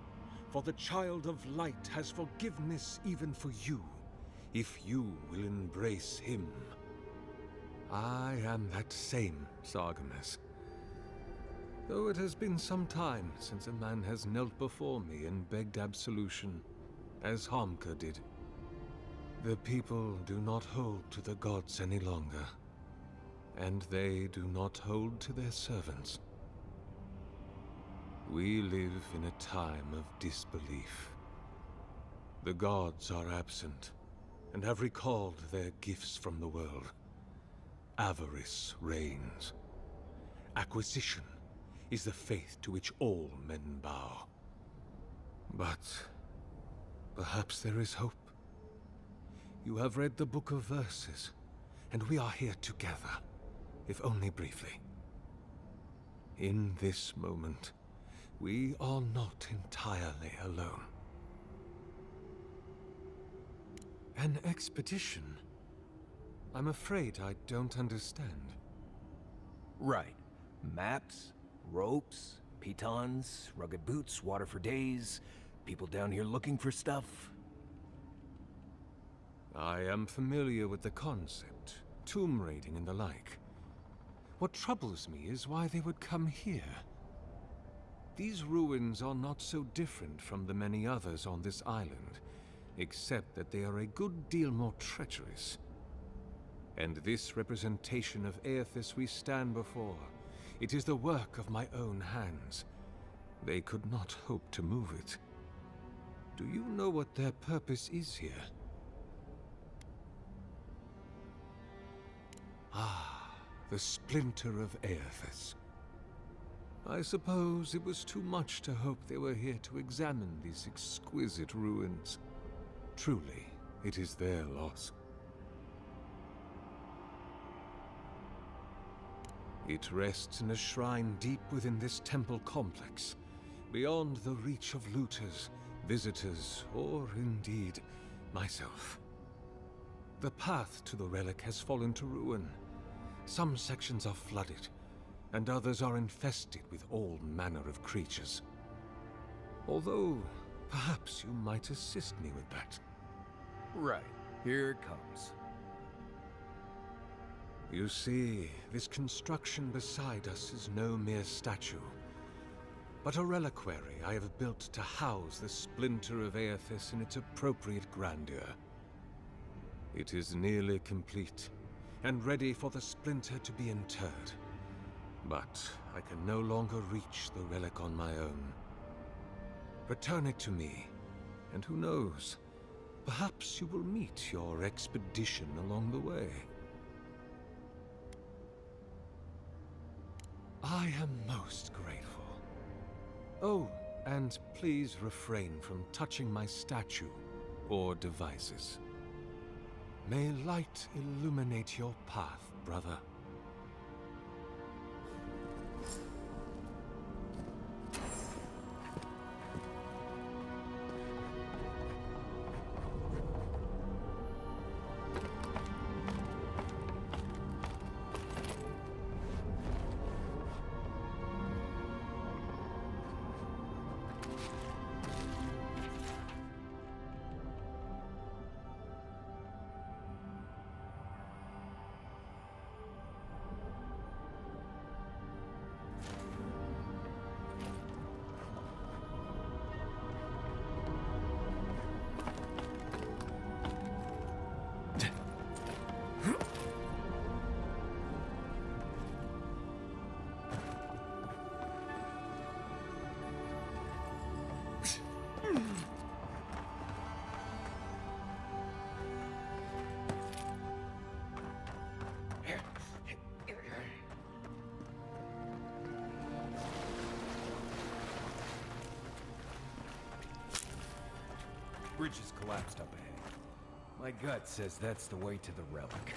for the child of light has forgiveness even for you, if you will embrace him. I am that same Sargamus. Though it has been some time since a man has knelt before me and begged absolution, as Hamka did. The people do not hold to the gods any longer, and they do not hold to their servants. We live in a time of disbelief. The gods are absent, and have recalled their gifts from the world. avarice reigns. Acquisition is the faith to which all men bow. But perhaps there is hope. You have read the Book of Verses, and we are here together, if only briefly. In this moment, we are not entirely alone. An expedition? I'm afraid I don't understand. Right. Maps, ropes, pitons, rugged boots, water for days, people down here looking for stuff. I am familiar with the concept, tomb raiding and the like. What troubles me is why they would come here. These ruins are not so different from the many others on this island, except that they are a good deal more treacherous. And this representation of Eothas we stand before, it is the work of my own hands. They could not hope to move it. Do you know what their purpose is here? Ah, the splinter of Eothas. I suppose it was too much to hope they were here to examine these exquisite ruins. Truly, it is their loss. It rests in a shrine deep within this temple complex, beyond the reach of looters, visitors, or indeed, myself. The path to the relic has fallen to ruin. Some sections are flooded, and others are infested with all manner of creatures. Although, perhaps you might assist me with that. Right. Here it comes. You see, this construction beside us is no mere statue, but a reliquary I have built to house the splinter of Eothas in its appropriate grandeur. It is nearly complete, and ready for the splinter to be interred. But I can no longer reach the relic on my own. Return it to me, and who knows, perhaps you will meet your expedition along the way. I am most grateful. Oh, and please refrain from touching my statue or devices. May light illuminate your path, brother. Bridge is collapsed up ahead. My gut says that's the way to the relic.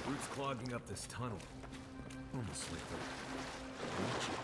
Roots clogging up this tunnel. Almost like the leeches.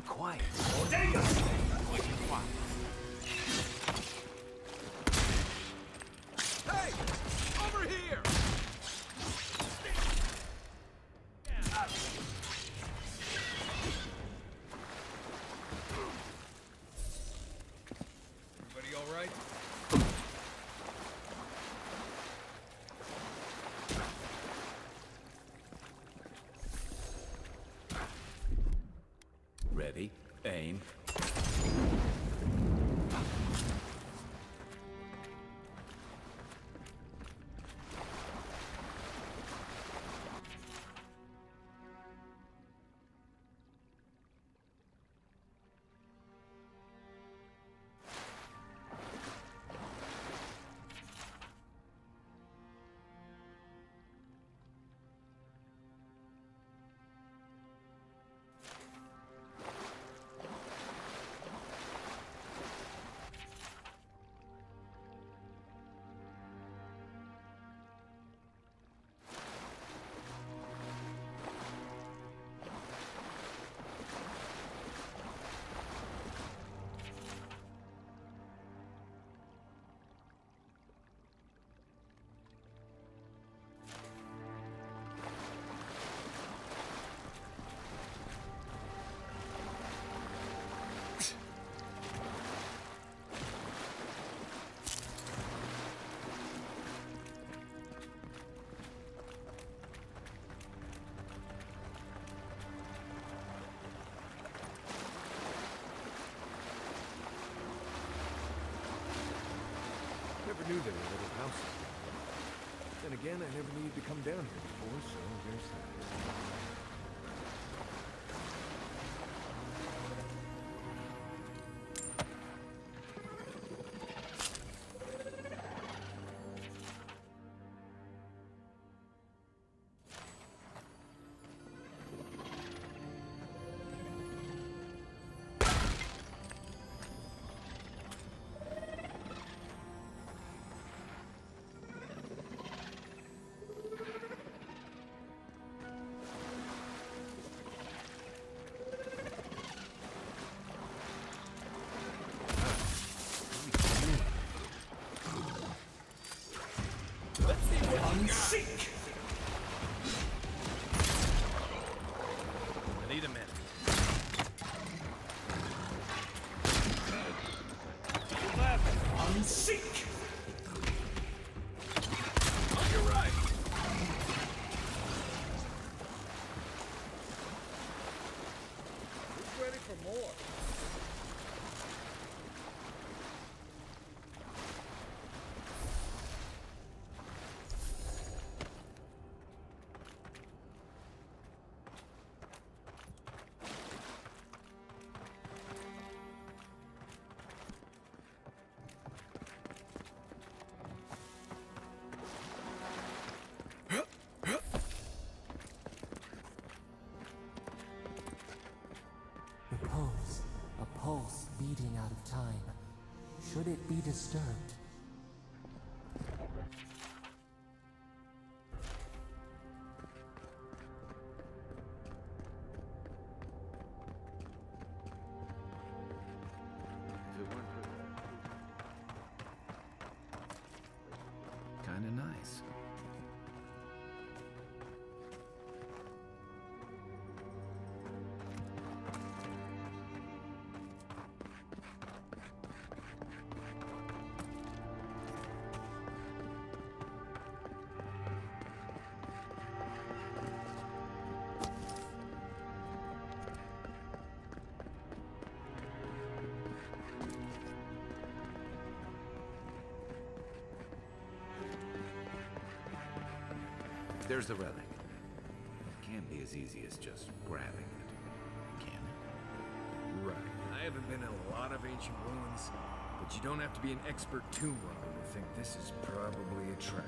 Quiet. Bodega! Hey! Over here! Everybody all right? Ready, aim. Never knew there were little houses. Then again, I never needed to come down here before, so there's that. more. Repose, a pulse beating out of time. Should it be disturbed? Kinda nice. There's the relic. It can't be as easy as just grabbing it, can it? Right. I haven't been in a lot of ancient ruins, but you don't have to be an expert tomb robber to think this is probably a trap.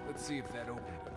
Let's see if that opened anything.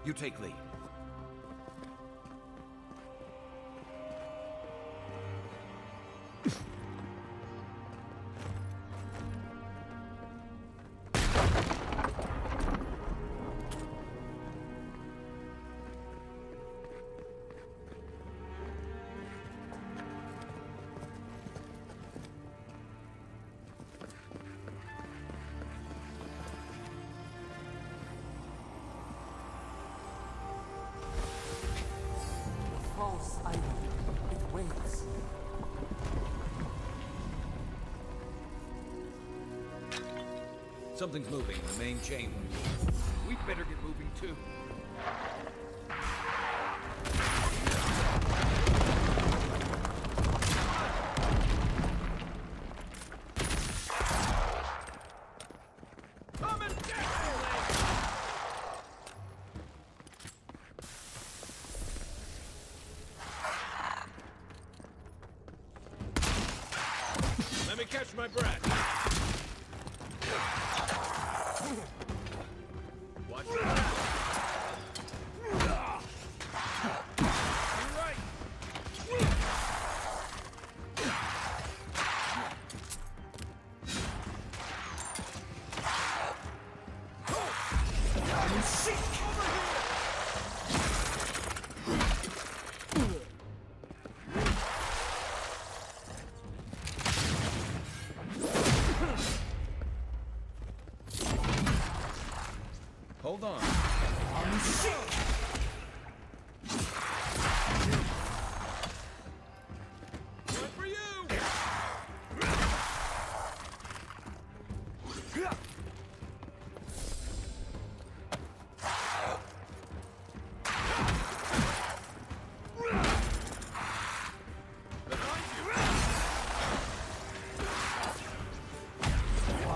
You take lead. False item. It waits. Something's moving in the main chamber. We better get moving too. Let me catch my breath. Watch your back. You're right. Hold on. One for you!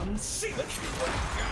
Let's see what you got.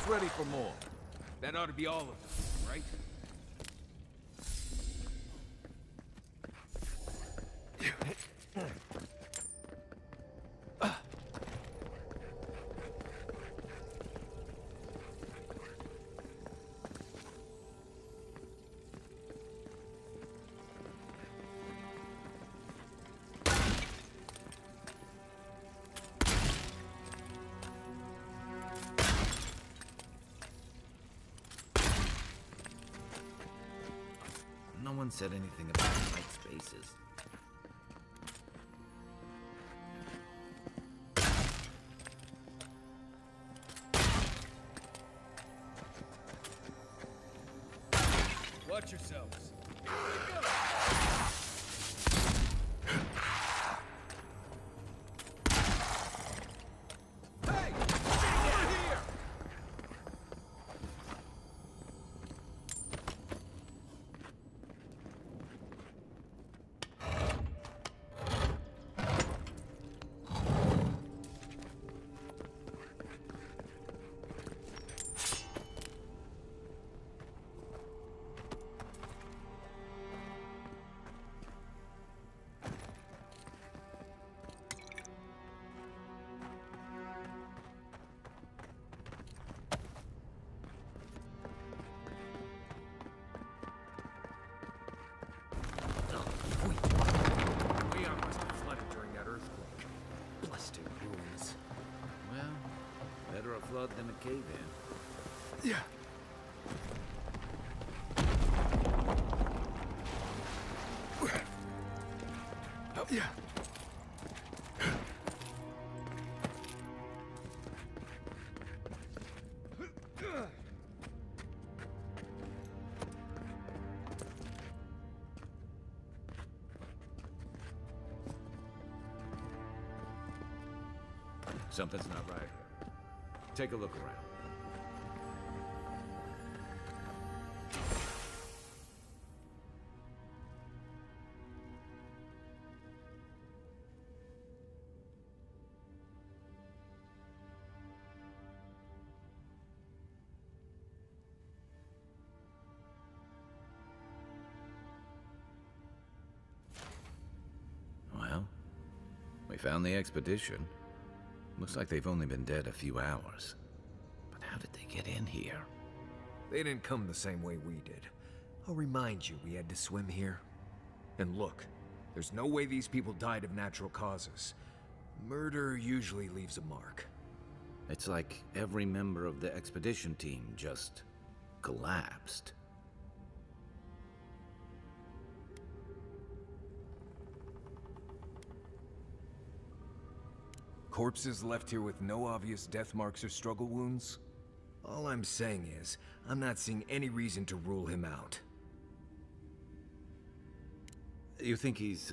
Ready for more. That ought to be all of them, right? No one said anything about tight spaces. Watch yourselves. Hey! Over here! Flood than a cave-in. Yeah. Yeah. Something's not right here. Take a look around. Well, we found the expedition. Looks like they've only been dead a few hours. But how did they get in here? They didn't come the same way we did. I'll remind you, we had to swim here. And look, there's no way these people died of natural causes. Murder usually leaves a mark. It's like every member of the expedition team just collapsed. Corpses left here with no obvious death marks or struggle wounds? All I'm saying is, I'm not seeing any reason to rule him out. You think he's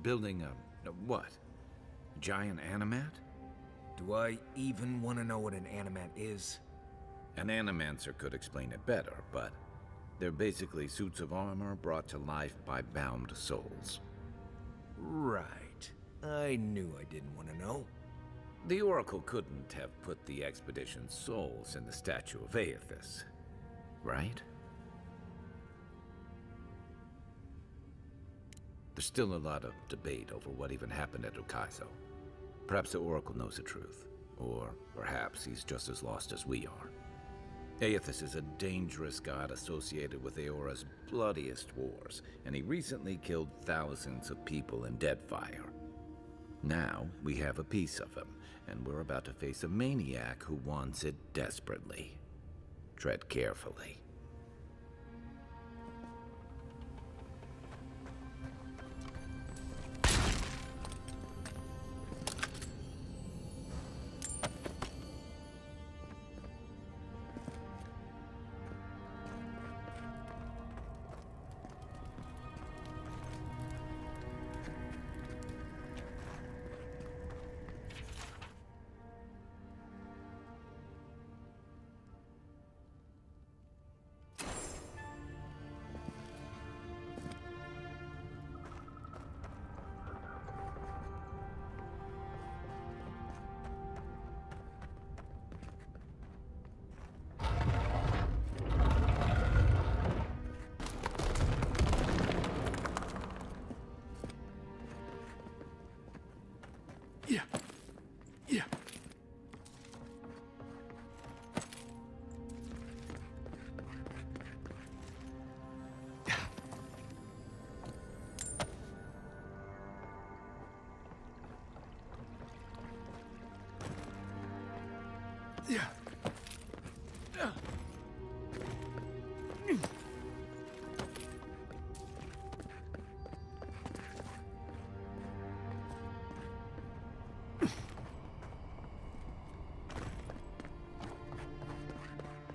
building a what? Giant animat? Do I even want to know what an animat is? An animancer could explain it better, but they're basically suits of armor brought to life by bound souls. Right. I knew I didn't want to know. The Oracle couldn't have put the expedition's souls in the statue of Eothas, right? There's still a lot of debate over what even happened at Ukaizo. Perhaps the Oracle knows the truth, or perhaps he's just as lost as we are. Eothas is a dangerous god associated with Eora's bloodiest wars, and he recently killed thousands of people in Deadfire. Now, we have a piece of him, and we're about to face a maniac who wants it desperately. Tread carefully.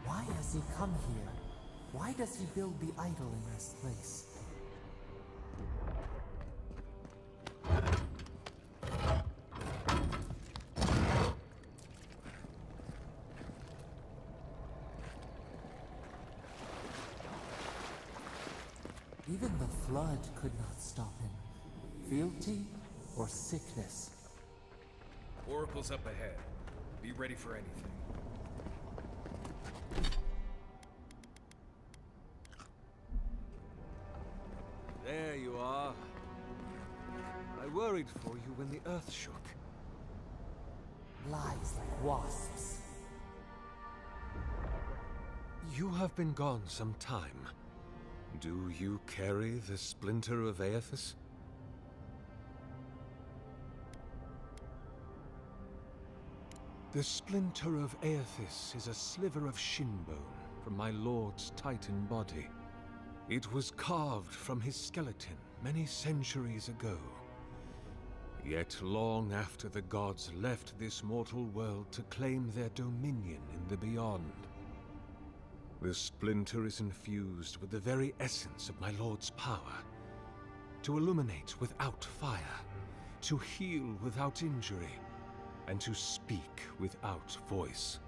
Why has he come here? Why does he build the idol in this place? Even the flood could not stop him. Fealty or sickness? Oracle's up ahead. Be ready for anything. There you are. I worried for you when the earth shook. Lies like wasps. You have been gone some time. Do you carry the splinter of Eothas? The splinter of Eothas is a sliver of shinbone from my lord's titan body. It was carved from his skeleton many centuries ago. Yet long after the gods left this mortal world to claim their dominion in the beyond, the splinter is infused with the very essence of my lord's power. To illuminate without fire, to heal without injury, and to speak without voice.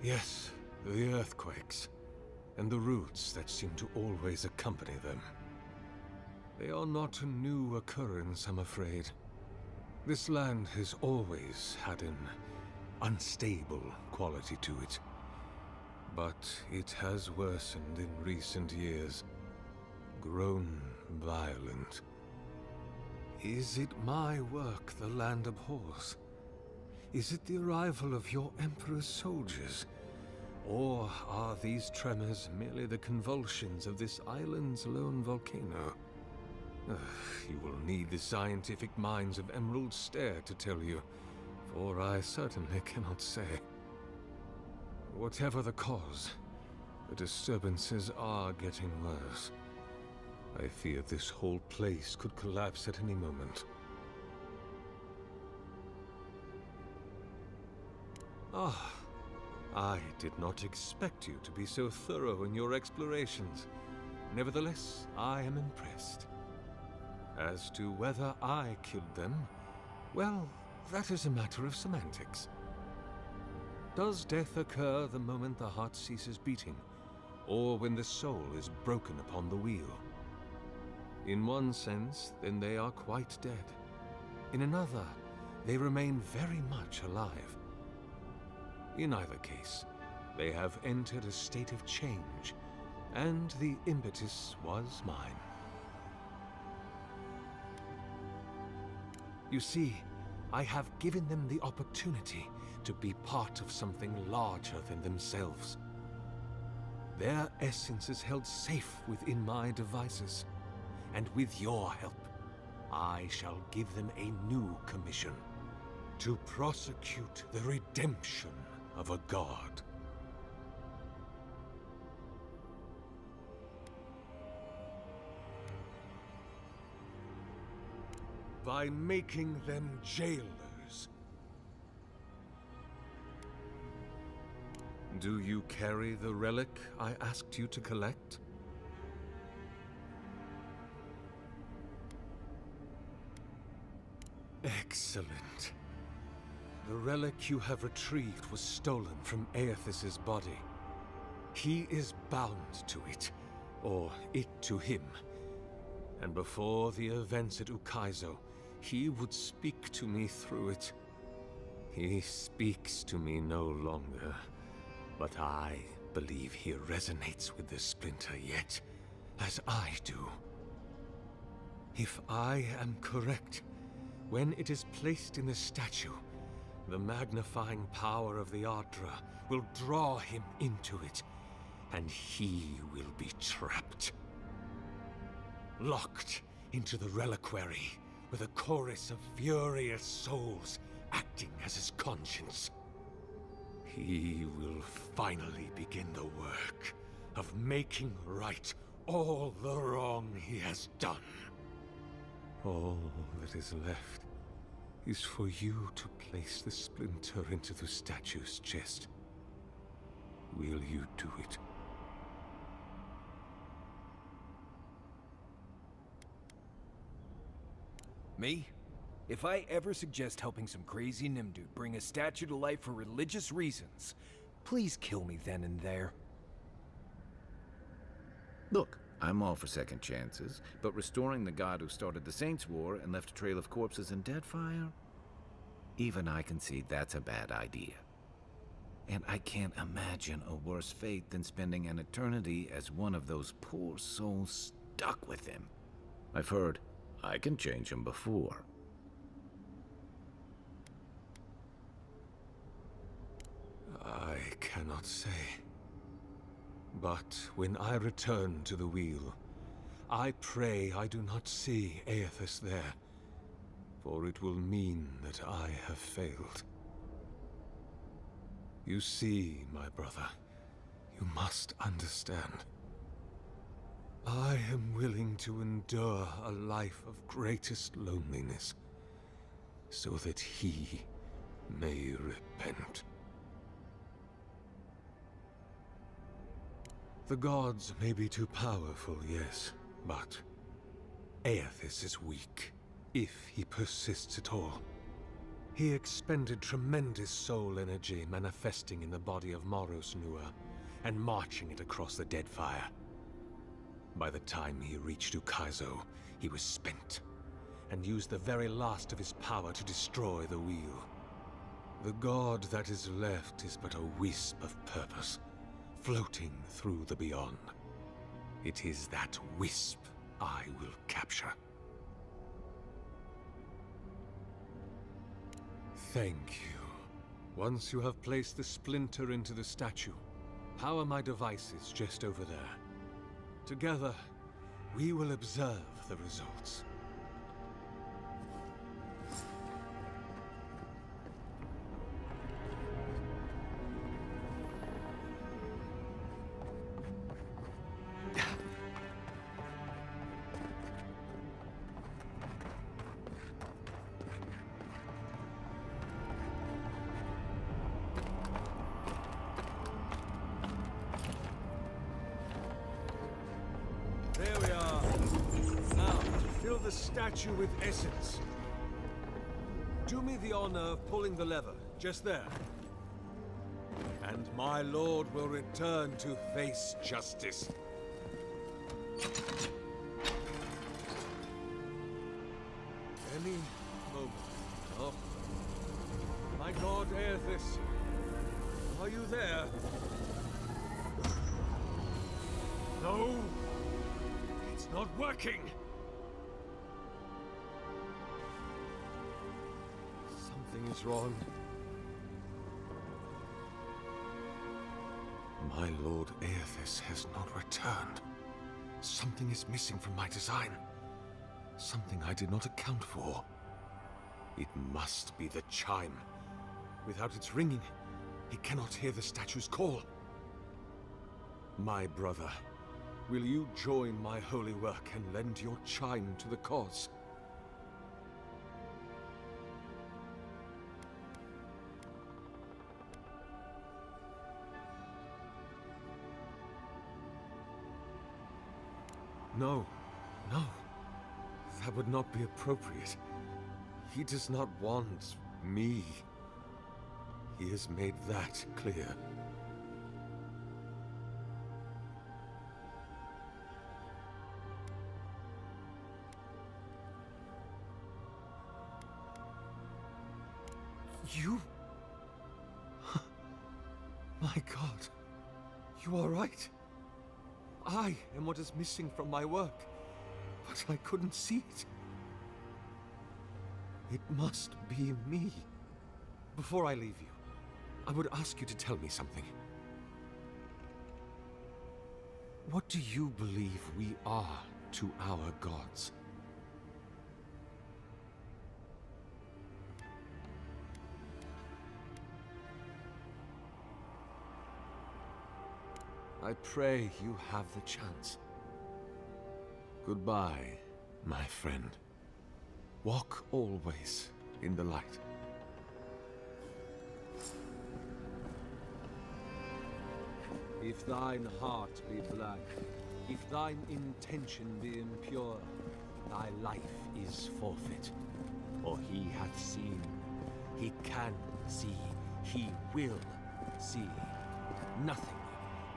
Yes, the earthquakes, and the roots that seem to always accompany them. They are not a new occurrence, I'm afraid. This land has always had an unstable quality to it. But it has worsened in recent years, grown violent. Is it my work the land abhors? Is it the arrival of your Emperor's soldiers? Or are these tremors merely the convulsions of this island's lone volcano? You will need the scientific minds of Emerald Stair to tell you, for I certainly cannot say. Whatever the cause, the disturbances are getting worse. I fear this whole place could collapse at any moment. Ah, I did not expect you to be so thorough in your explorations. Nevertheless, I am impressed. As to whether I killed them, well, that is a matter of semantics. Does death occur the moment the heart ceases beating, or when the soul is broken upon the wheel? In one sense, then they are quite dead. In another, they remain very much alive. In either case, they have entered a state of change, and the impetus was mine. You see, I have given them the opportunity to be part of something larger than themselves. Their essence is held safe within my devices, and with your help, I shall give them a new commission: to prosecute the redemption of a god. By making them jailers. Do you carry the relic I asked you to collect? Excellent. The relic you have retrieved was stolen from Eothas's body. He is bound to it, or it to him. And before the events at Ukaizo, he would speak to me through it. He speaks to me no longer, but I believe he resonates with the splinter yet, as I do. If I am correct, when it is placed in the statue, the magnifying power of the Ardra will draw him into it, and he will be trapped. Locked into the reliquary with a chorus of furious souls acting as his conscience. He will finally begin the work of making right all the wrong he has done. All that is left is for you to place the splinter into the statue's chest. Will you do it? Me? If I ever suggest helping some crazy Nimdude bring a statue to life for religious reasons, please kill me then and there. Look, I'm all for second chances, but restoring the god who started the Saints' War and left a trail of corpses and dead fire? Even I concede that's a bad idea. And I can't imagine a worse fate than spending an eternity as one of those poor souls stuck with him. I've heard I can change him before. I cannot say. But when I return to the wheel, I pray I do not see Eothas there, for it will mean that I have failed. You see, my brother, you must understand. I am willing to endure a life of greatest loneliness, so that he may repent. The gods may be too powerful, yes, but Eothas is weak, if he persists at all. He expended tremendous soul energy manifesting in the body of Moros Nua and marching it across the Deadfire. By the time he reached Ukaizo, he was spent, and used the very last of his power to destroy the wheel. The god that is left is but a wisp of purpose, floating through the beyond. It is that wisp I will capture. Thank you. Once you have placed the splinter into the statue, power my devices just over there. Together, we will observe the results. There we are. Now, to fill the statue with essence. Do me the honor of pulling the lever, just there. And my lord will return to face justice. Any moment. Oh. My god Eothas, are you there? No! It's not working! Something is wrong. My Lord Eothas has not returned. Something is missing from my design. Something I did not account for. It must be the chime. Without its ringing, he cannot hear the statue's call. My brother, will you join my holy work and lend your chime to the cause? No, no. That would not be appropriate. He does not want me. He has made that clear. You? My God. You are right. I am what is missing from my work, but I couldn't see it. It must be me. Before I leave you, I would ask you to tell me something. What do you believe we are to our gods? I pray you have the chance. Goodbye, my friend. Walk always in the light. If thine heart be black, if thine intention be impure, thy life is forfeit. For he hath seen, he can see, he will see. Nothing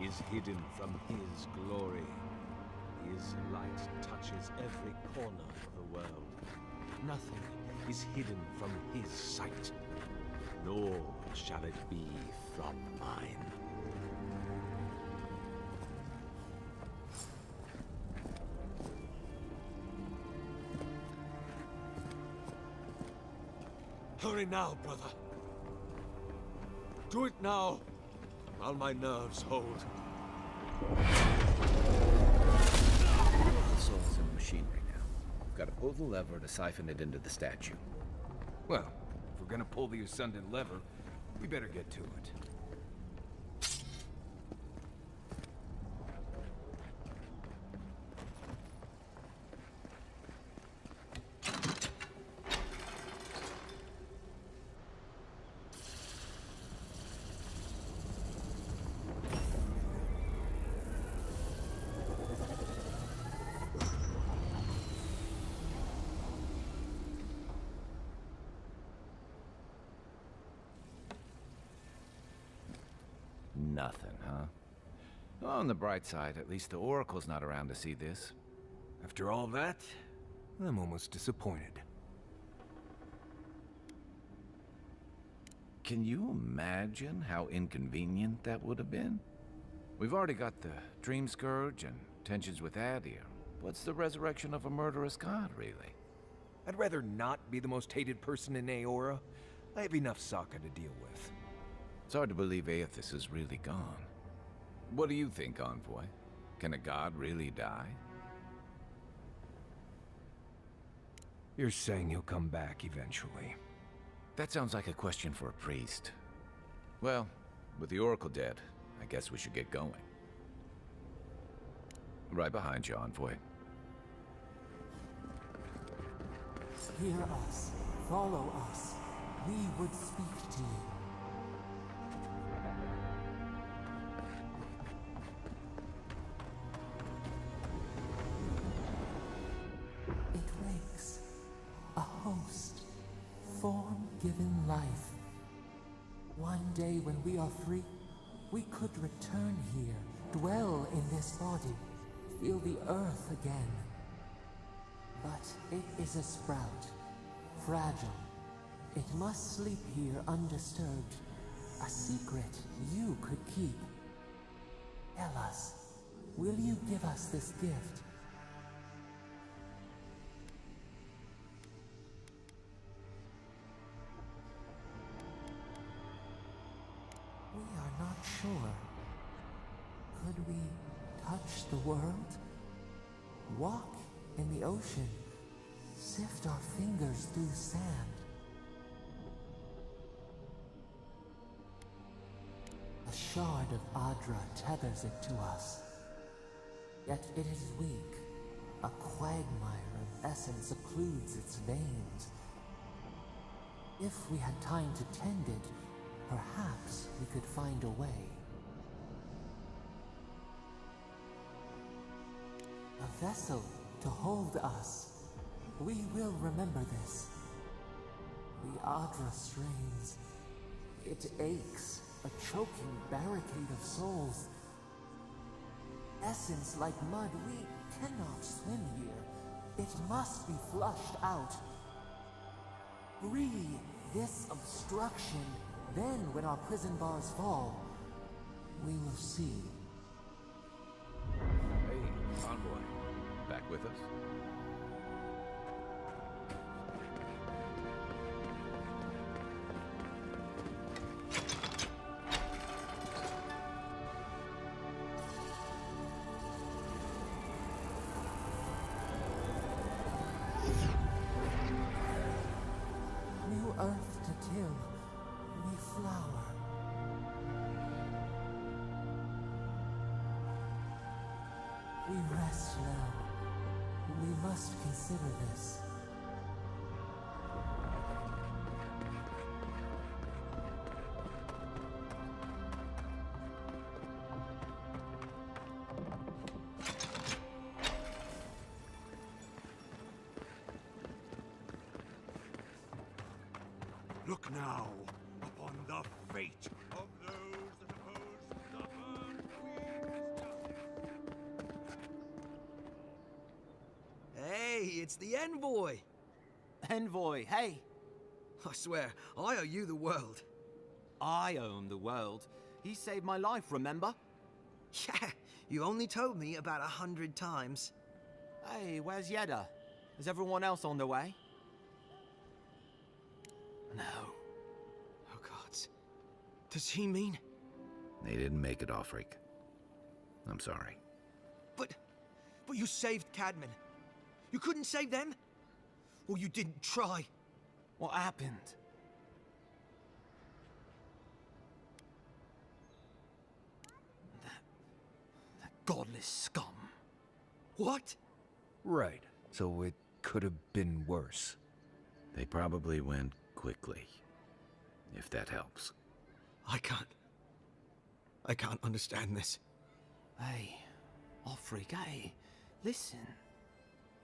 is hidden from his glory. His light touches every corner of the world. Nothing is hidden from his sight, nor shall it be from mine. Hurry now, brother. Do it now, while my nerves hold. The soul's in the machinery now. We've got to pull the lever to siphon it into the statue. Well, if we're gonna pull the ascendant lever, we better get to it. Nothing, huh? On the bright side, at least the Oracle's not around to see this. After all that, I'm almost disappointed. Can you imagine how inconvenient that would have been? We've already got the Dream Scourge and tensions with Adir. What's the resurrection of a murderous god, really? I'd rather not be the most hated person in Eora. I have enough Sokka to deal with. It's hard to believe Eothas is really gone. What do you think, Envoy? Can a god really die? You're saying he'll come back eventually. That sounds like a question for a priest. Well, with the Oracle dead, I guess we should get going. Right behind you, Envoy. Hear us. Follow us. We would speak to you. Form-given life. One day when we are free, we could return here, dwell in this body, feel the earth again. But it is a sprout, fragile. It must sleep here undisturbed. A secret you could keep. Tell us, Will you give us this gift? We are not sure. Could we touch the world? Walk in the ocean? Sift our fingers through sand? A shard of Adra tethers it to us. Yet it is weak. A quagmire of essence occludes its veins. If we had time to tend it, perhaps we could find a way. A vessel to hold us. We will remember this. The Adra strains. It aches, a choking barricade of souls. Essence like mud, we cannot swim here. It must be flushed out. Free this obstruction. Then, when our prison bars fall, we will see. Hey, envoy. Back with us? New earth to till, we flower. We rest now. We must consider this. Look now upon the fate of those that oppose the Hey, it's the envoy! Envoy, hey! I swear, I owe you the world. I own the world. He saved my life, remember? Yeah, you only told me about 100 times. Hey, where's Yeda? Is everyone else on their way? No. Oh, gods. Does he mean? They didn't make it, Offreak. I'm sorry. But you saved Cadman. You couldn't save them? Or you didn't try? What happened? That godless scum. What? Right. So it could have been worse. They probably went quickly, if that helps. I can't understand this. Hey, Offreak, hey, listen.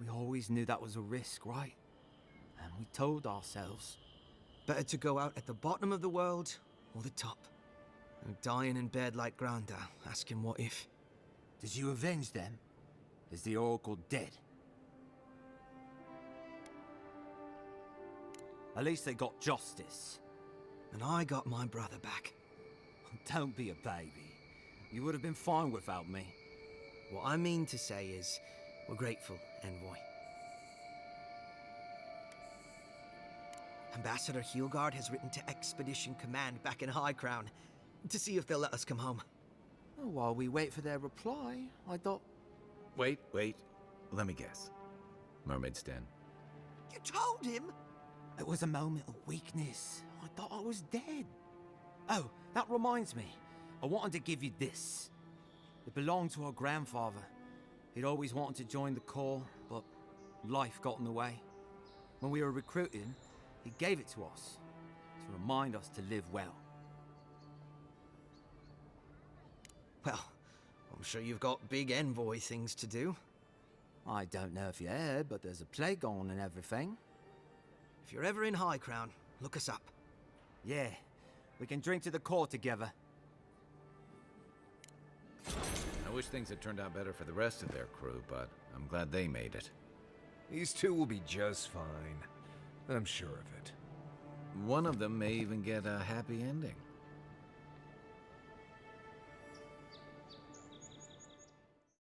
We always knew that was a risk, right? And we told ourselves. Better to go out at the bottom of the world, or the top. And dying in bed like Granda, asking what if. Did you avenge them? Is the Oracle dead? At least they got justice. And I got my brother back. Don't be a baby. You would have been fine without me. What I mean to say is, we're grateful, Envoy. Ambassador Heelgard has written to Expedition Command back in High Crown to see if they'll let us come home. Oh, while we wait for their reply, I thought... Wait. Let me guess. Mermaid's Den. You told him? It was a moment of weakness. I thought I was dead. Oh, that reminds me. I wanted to give you this. It belonged to our grandfather. He'd always wanted to join the Corps, but life got in the way. When we were recruiting, he gave it to us to remind us to live well. Well, I'm sure you've got big envoy things to do. I don't know if you heard, but there's a plague on and everything. If you're ever in High Crown, look us up. Yeah, we can drink to the Corps together. I wish things had turned out better for the rest of their crew, but I'm glad they made it. These two will be just fine. I'm sure of it. One of them may even get a happy ending.